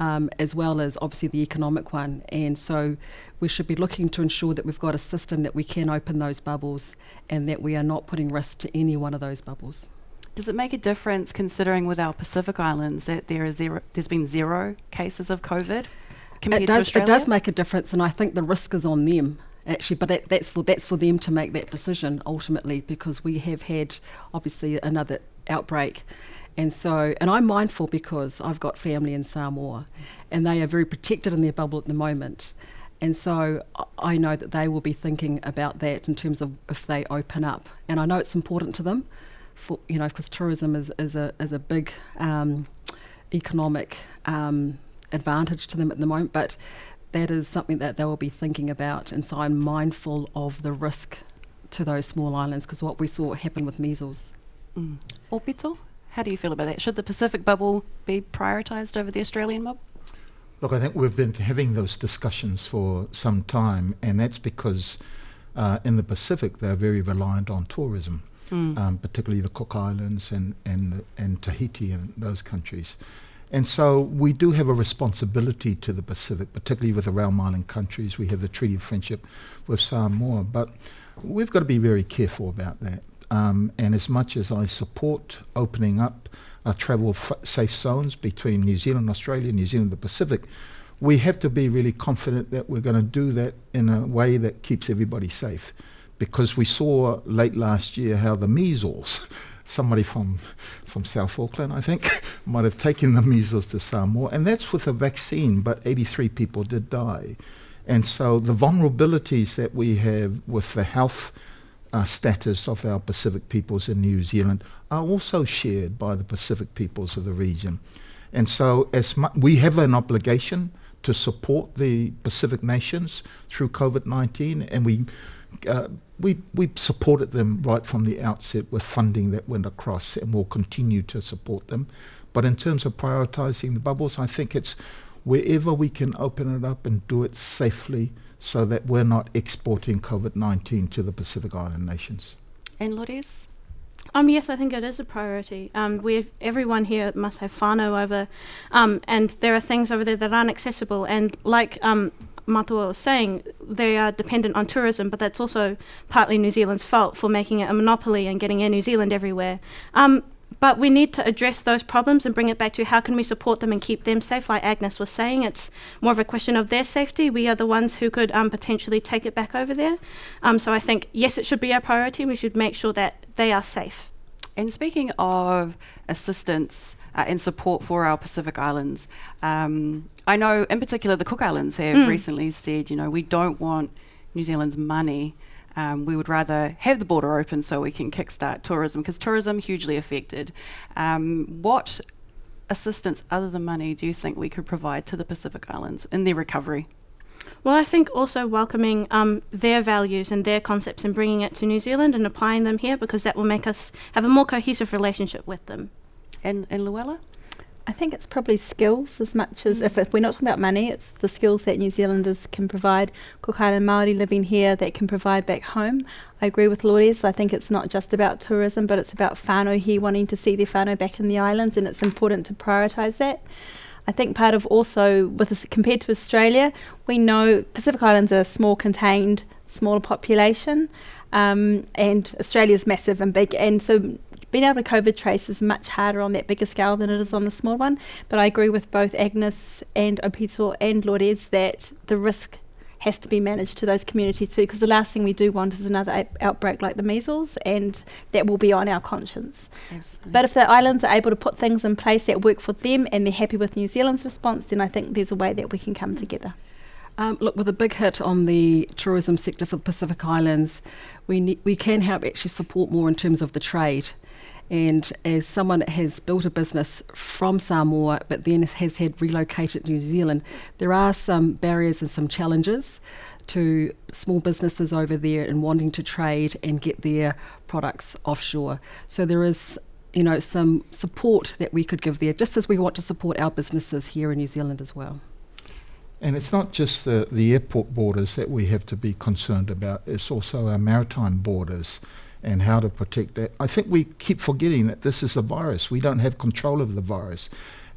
as well as obviously the economic one. And so we should be looking to ensure that we've got a system that we can open those bubbles and that we are not putting risk to any one of those bubbles. Does it make a difference, considering with our Pacific Islands that there's been 0 cases of COVID compared to Australia? It does make a difference, and I think the risk is on them, actually, but that's for them to make that decision ultimately, because we have had obviously another outbreak. And I'm mindful because I've got family in Samoa and they are very protected in their bubble at the moment. And so I know that they will be thinking about that in terms of if they open up. And I know it's important to them, for, because tourism is a big economic advantage to them at the moment, but that is something that they will be thinking about, and so I'm mindful of the risk to those small islands, because what we saw happen with measles. Aupito, how do you feel about that? Should the Pacific bubble be prioritised over the Australian bubble? Look, I think we've been having those discussions for some time, and that's because in the Pacific they're very reliant on tourism, particularly the Cook Islands and Tahiti and those countries. And so we do have a responsibility to the Pacific, particularly with the Realm Island countries. We have the Treaty of Friendship with Samoa, but we've got to be very careful about that. And as much as I support opening up travel safe zones between New Zealand, Australia, New Zealand, the Pacific, we have to be really confident that we're going to do that in a way that keeps everybody safe. Because we saw late last year how the measles, somebody from South Auckland, I think, might have taken the measles to Samoa, and that's with a vaccine, but 83 people did die. And so the vulnerabilities that we have with the health status of our Pacific peoples in New Zealand are also shared by the Pacific peoples of the region. And so we have an obligation to support the Pacific nations through COVID-19, and we supported them right from the outset with funding that went across, and will continue to support them. But in terms of prioritising the bubbles, I think it's wherever we can open it up and do it safely, so that we're not exporting COVID-19 to the Pacific Island nations. And Lourdes? Yes, I think it is a priority. Everyone here must have whānau over, and there are things over there that aren't accessible. And like Matua was saying, they are dependent on tourism, but that's also partly New Zealand's fault for making it a monopoly and getting Air New Zealand everywhere. But we need to address those problems and bring it back to how can we support them and keep them safe. Like Agnes was saying, it's more of a question of their safety. We are the ones who could potentially take it back over there. So I think, yes, it should be our priority. We should make sure that they are safe. And speaking of assistance and support for our Pacific Islands, I know in particular the Cook Islands have recently said, we don't want New Zealand's money. We would rather have the border open so we can kickstart tourism, because tourism hugely affected. What assistance other than money do you think we could provide to the Pacific Islands in their recovery? Well, I think also welcoming their values and their concepts and bringing it to New Zealand and applying them here, because that will make us have a more cohesive relationship with them. And Luella? I think it's probably skills as much as, if we're not talking about money, it's the skills that New Zealanders can provide, Cook Island Māori living here, that can provide back home. I agree with Lourdes. I think it's not just about tourism, but it's about whānau here wanting to see their whānau back in the islands, and it's important to prioritise that. I think part of also, compared to Australia, we know Pacific Islands are small, contained, smaller population, and Australia's massive and big, and so being able to COVID trace is much harder on that bigger scale than it is on the small one. But I agree with both Agnes and Aupito and Lourdes that the risk has to be managed to those communities too, because the last thing we do want is another outbreak like the measles, and that will be on our conscience. Absolutely. But if the islands are able to put things in place that work for them and they're happy with New Zealand's response, then I think there's a way that we can come together. Look, with a big hit on the tourism sector for the Pacific Islands, we can help actually support more in terms of the trade. And as someone that has built a business from Samoa but then has had relocated to New Zealand, there are some barriers and some challenges to small businesses over there in wanting to trade and get their products offshore. So there is, some support that we could give there, just as we want to support our businesses here in New Zealand as well. And it's not just the airport borders that we have to be concerned about, it's also our maritime borders and how to protect that. I think we keep forgetting that this is a virus. We don't have control of the virus.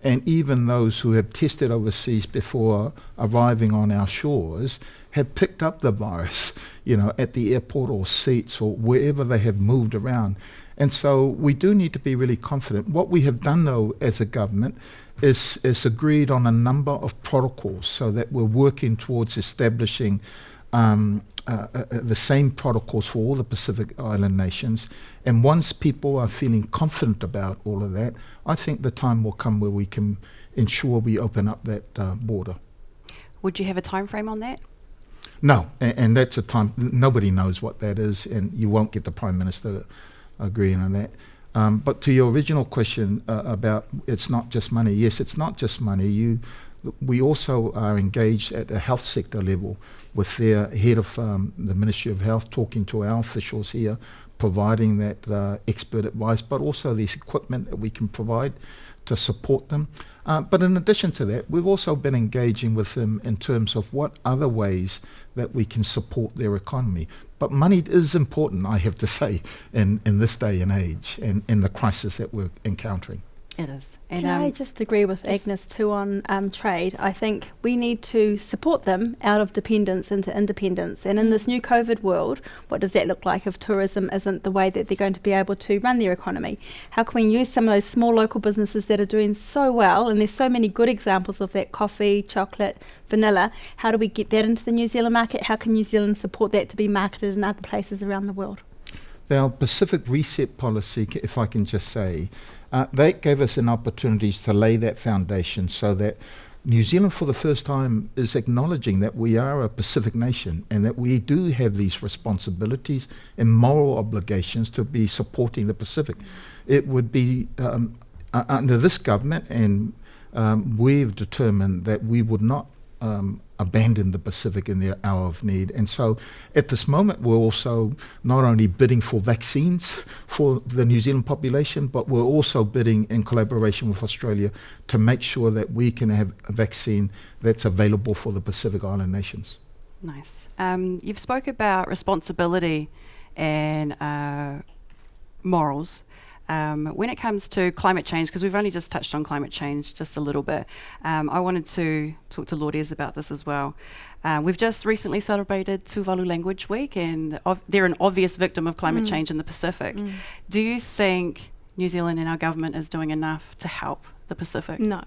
And even those who have tested overseas before arriving on our shores have picked up the virus, at the airport or seats or wherever they have moved around. And so we do need to be really confident. What we have done, though, as a government is agreed on a number of protocols so that we're working towards establishing the same protocols for all the Pacific Island nations. And once people are feeling confident about all of that, I think the time will come where we can ensure we open up that border. Would you have a time frame on that? No, and that's a time, nobody knows what that is, and you won't get the Prime Minister agreeing on that. But to your original question about it's not just money, yes, it's not just money. We also are engaged at the health sector level with their head of the Ministry of Health, talking to our officials here, providing that expert advice, but also this equipment that we can provide to support them. But in addition to that, we've also been engaging with them in terms of what other ways that we can support their economy. But money is important, I have to say, in this day and age, and in the crisis that we're encountering. It is. Can I just agree with Agnes too on trade? I think we need to support them out of dependence into independence. And in this new COVID world, what does that look like if tourism isn't the way that they're going to be able to run their economy? How can we use some of those small local businesses that are doing so well? And there's so many good examples of that: coffee, chocolate, vanilla. How do we get that into the New Zealand market? How can New Zealand support that to be marketed in other places around the world? Our Pacific Reset policy, if I can just say, that gave us an opportunity to lay that foundation so that New Zealand for the first time is acknowledging that we are a Pacific nation and that we do have these responsibilities and moral obligations to be supporting the Pacific. It would be under this government, and we've determined that we would not abandon the Pacific in their hour of need. And so at this moment, we're also not only bidding for vaccines for the New Zealand population, but we're also bidding in collaboration with Australia to make sure that we can have a vaccine that's available for the Pacific Island nations. Nice. You've spoke about responsibility and morals. When it comes to climate change, because we've only just touched on climate change just a little bit, I wanted to talk to Lourdes about this as well. We've just recently celebrated Tuvalu Language Week, and they're an obvious victim of climate change in the Pacific. Do you think New Zealand and our government is doing enough to help the Pacific? No,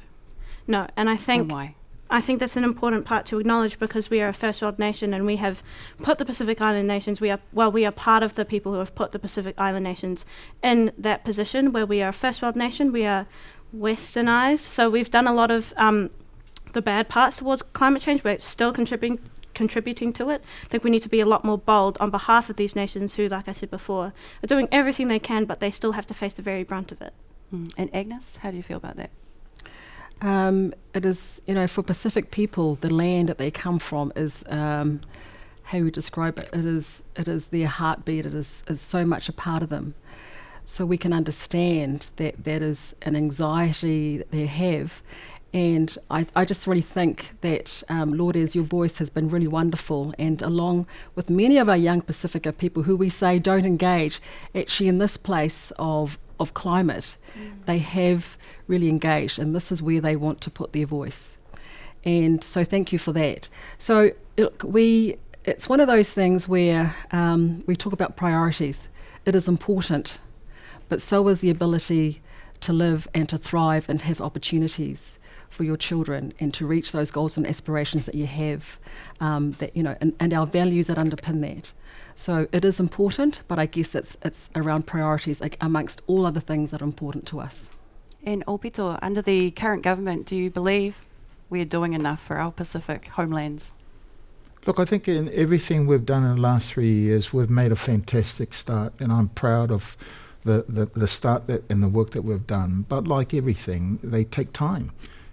and I think... And why? I think that's an important part to acknowledge, because we are a first world nation and we have put the Pacific Island nations, we are part of the people who have put the Pacific Island nations in that position where we are a first world nation, we are westernized, so we've done a lot of the bad parts towards climate change. We're still contributing to it. I think we need to be a lot more bold on behalf of these nations who, like I said before, are doing everything they can, but they still have to face the very brunt of it. And Agnes, how do you feel about that? It is, for Pacific people, the land that they come from is, how we describe it, it is their heartbeat, it is so much a part of them. So we can understand that is an anxiety that they have. And I just really think that, Lourdes, your voice has been really wonderful, and along with many of our young Pacifica people who we say don't engage, actually in this place of climate, they have really engaged, and this is where they want to put their voice. And so thank you for that. So look, it's one of those things where we talk about priorities. It is important, but so is the ability to live and to thrive and have opportunities for your children and to reach those goals and aspirations that you have, and our values that underpin that. So it is important, but I guess it's around priorities, like, amongst all other things that are important to us. And Aupito, under the current government, do you believe we are doing enough for our Pacific homelands? Look, I think in everything we've done in the last 3 years, we've made a fantastic start, and I'm proud of the start and the work that we've done. But like everything, they take time.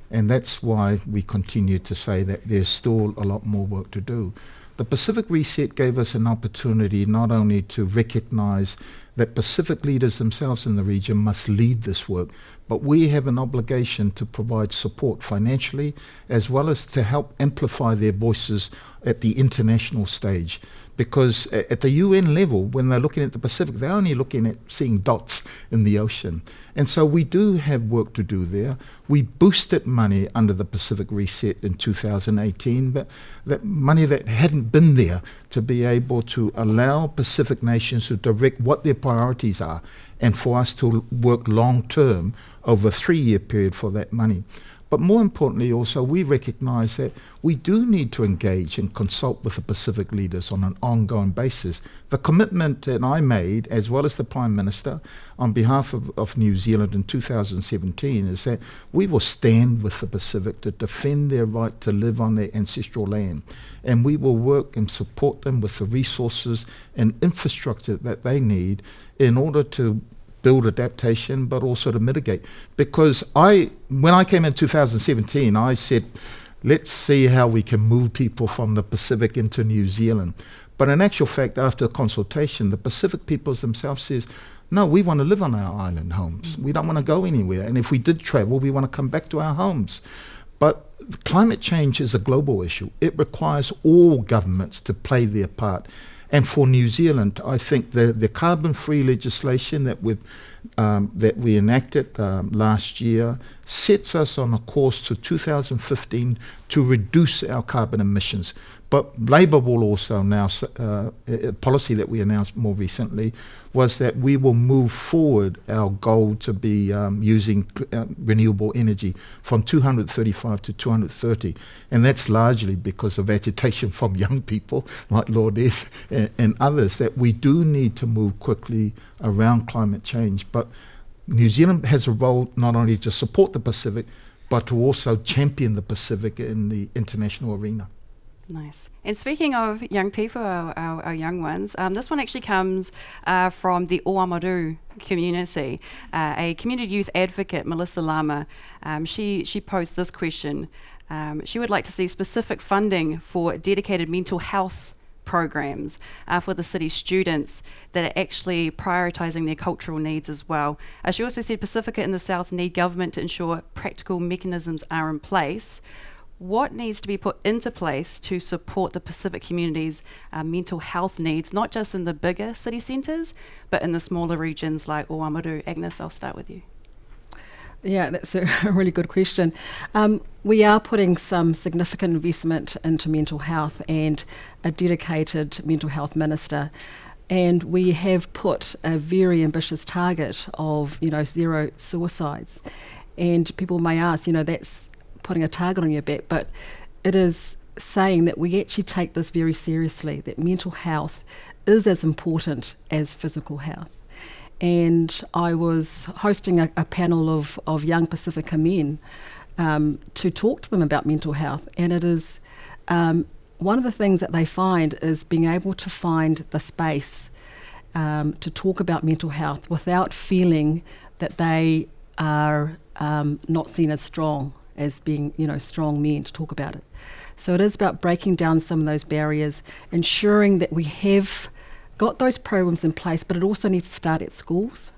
And that's why we continue to say that there's still a lot more work to do. The Pacific Reset gave us an opportunity not only to recognize that Pacific leaders themselves in the region must lead this work, but we have an obligation to provide support financially, as well as to help amplify their voices at the international stage. Because at the UN level, when they're looking at the Pacific, they're only looking at seeing dots in the ocean. And so we do have work to do there. We boosted money under the Pacific Reset in 2018, but that money that hadn't been there to be able to allow Pacific nations to direct what their priorities are, and for us to work long term over a 3-year period for that money. But more importantly also, we recognise that we do need to engage and consult with the Pacific leaders on an ongoing basis. The commitment that I made, as well as the Prime Minister, on behalf of New Zealand in 2017, is that we will stand with the Pacific to defend their right to live on their ancestral land. And we will work and support them with the resources and infrastructure that they need in order to build adaptation, but also to mitigate. Because when I came in 2017, I said, let's see how we can move people from the Pacific into New Zealand. But in actual fact, after consultation, the Pacific peoples themselves says, no, we want to live on our island homes. We don't want to go anywhere. And if we did travel, we want to come back to our homes. But climate change is a global issue. It requires all governments to play their part. And for New Zealand, I think the carbon-free legislation that we enacted last year sets us on a course to 2015 to reduce our carbon emissions. But Labour will also now, a policy that we announced more recently, was that we will move forward our goal to be using renewable energy from 235 to 230. And that's largely because of agitation from young people like Lourdes and others, that we do need to move quickly around climate change. But New Zealand has a role not only to support the Pacific, but to also champion the Pacific in the international arena. Nice. And speaking of young people, our young ones, this one actually comes from the Oamaru community. A community youth advocate, Melissa Lama, she posed this question. She would like to see specific funding for dedicated mental health programs for the city students that are actually prioritising their cultural needs as well. She also said Pasifika and the South need government to ensure practical mechanisms are in place. What needs to be put into place to support the Pacific community's mental health needs, not just in the bigger city centres, but in the smaller regions like Oamaru? Agnes, I'll start with you. Yeah, that's a really good question. We are putting some significant investment into mental health and a dedicated mental health minister. And we have put a very ambitious target of, 0 suicides. And people may ask, that's putting a target on your back, but it is saying that we actually take this very seriously, that mental health is as important as physical health. And I was hosting a panel of young Pasifika men to talk to them about mental health, and it is one of the things that they find is being able to find the space to talk about mental health without feeling that they are not seen as strong, as being, strong men to talk about it. So it is about breaking down some of those barriers, ensuring that we have got those programs in place, but it also needs to start at schools.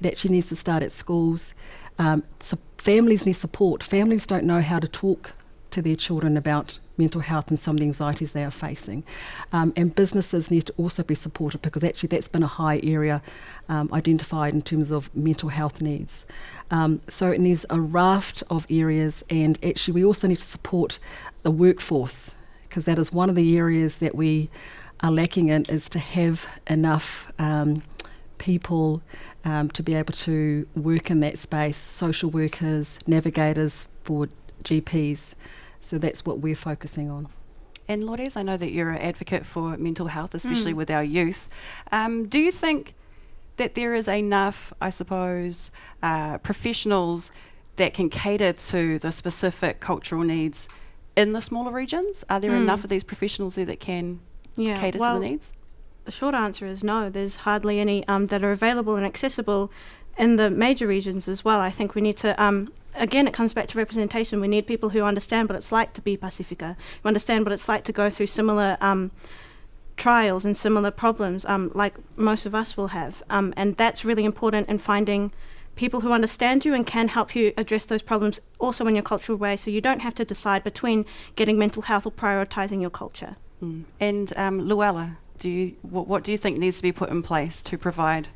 It actually needs to start at schools. So families need support. Families don't know how to talk to their children about mental health and some of the anxieties they are facing. And businesses need to also be supported, because actually that's been a high area identified in terms of mental health needs. So it needs a raft of areas, and actually we also need to support the workforce, because that is one of the areas that we are lacking in, is to have enough people to be able to work in that space, social workers, navigators for GPs. So that's what we're focusing on. And Lourdes, I know that you're an advocate for mental health, especially with our youth. Do you think that there is enough, I suppose, professionals that can cater to the specific cultural needs in the smaller regions? Are there enough of these professionals there that can cater to the needs? The short answer is no. There's hardly any that are available and accessible in the major regions as well. I think we need to, again, it comes back to representation. We need people who understand what it's like to be Pasifika, who understand what it's like to go through similar trials and similar problems like most of us will have. And that's really important in finding people who understand you and can help you address those problems also in your cultural way, so you don't have to decide between getting mental health or prioritising your culture. And Luella, what do you think needs to be put in place to provide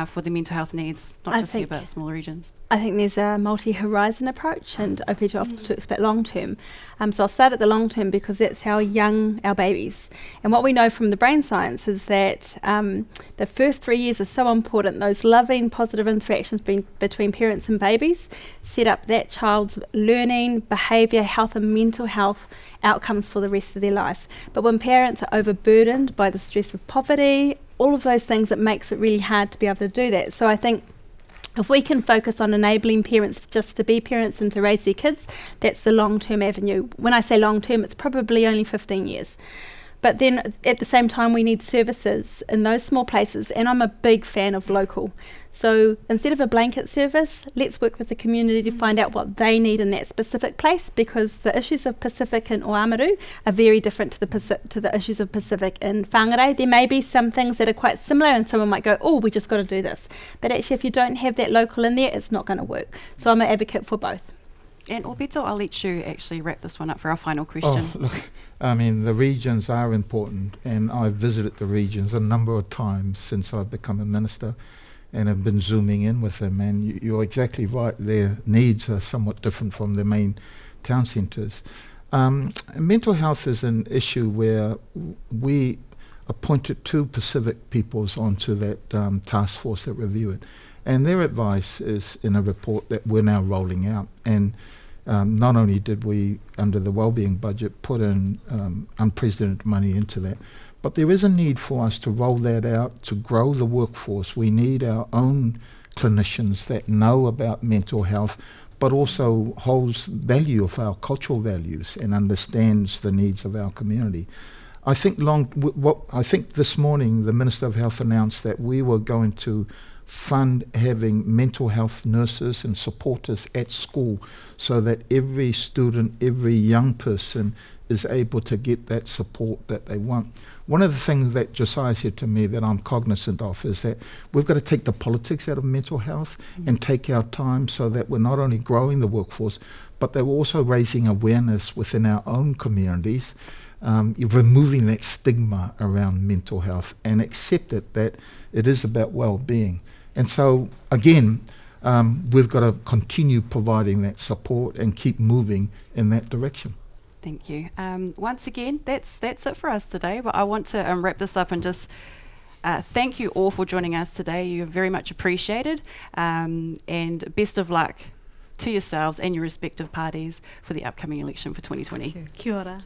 for the mental health needs, not just here but smaller regions? I think there's a multi-horizon approach, and Aupito often talks about long term. So I'll start at the long term, because that's how young our babies. And what we know from the brain science is that the first 3 years are so important. Those loving, positive interactions between parents and babies set up that child's learning, behaviour, health and mental health outcomes for the rest of their life. But when parents are overburdened by the stress of poverty, all of those things, it makes it really hard to be able to do that. So I think if we can focus on enabling parents just to be parents and to raise their kids, that's the long-term avenue. When I say long-term, it's probably only 15 years. But then at the same time, we need services in those small places. And I'm a big fan of local. So instead of a blanket service, let's work with the community to find out what they need in that specific place, because the issues of Pacific in Oamaru are very different to the issues of Pacific in Whangarei. There may be some things that are quite similar, and someone might go, oh, we just got to do this. But actually, if you don't have that local in there, it's not going to work. So I'm an advocate for both. And Aupito, I'll let you actually wrap this one up for our final question. Oh, look, I mean, the regions are important, and I've visited the regions a number of times since I've become a minister, and have been zooming in with them. And you're exactly right, their needs are somewhat different from the main town centres. Mental health is an issue where we appointed 2 Pacific peoples onto that task force that review it. And their advice is in a report that we're now rolling out. And not only did we, under the wellbeing budget, put in unprecedented money into that, but there is a need for us to roll that out, to grow the workforce. We need our own clinicians that know about mental health, but also holds value of our cultural values and understands the needs of our community. I think this morning the Minister of Health announced that we were going to fund having mental health nurses and supporters at school, so that every student, every young person is able to get that support that they want. One of the things that Josiah said to me that I'm cognizant of is that we've got to take the politics out of mental health and take our time, so that we're not only growing the workforce, but they're also raising awareness within our own communities, removing that stigma around mental health, and accept that it is about well-being. And so, again, we've got to continue providing that support and keep moving in that direction. Thank you. Once again, that's it for us today. But I want to wrap this up and just thank you all for joining us today. You're very much appreciated. And best of luck to yourselves and your respective parties for the upcoming election for 2020. Kia ora.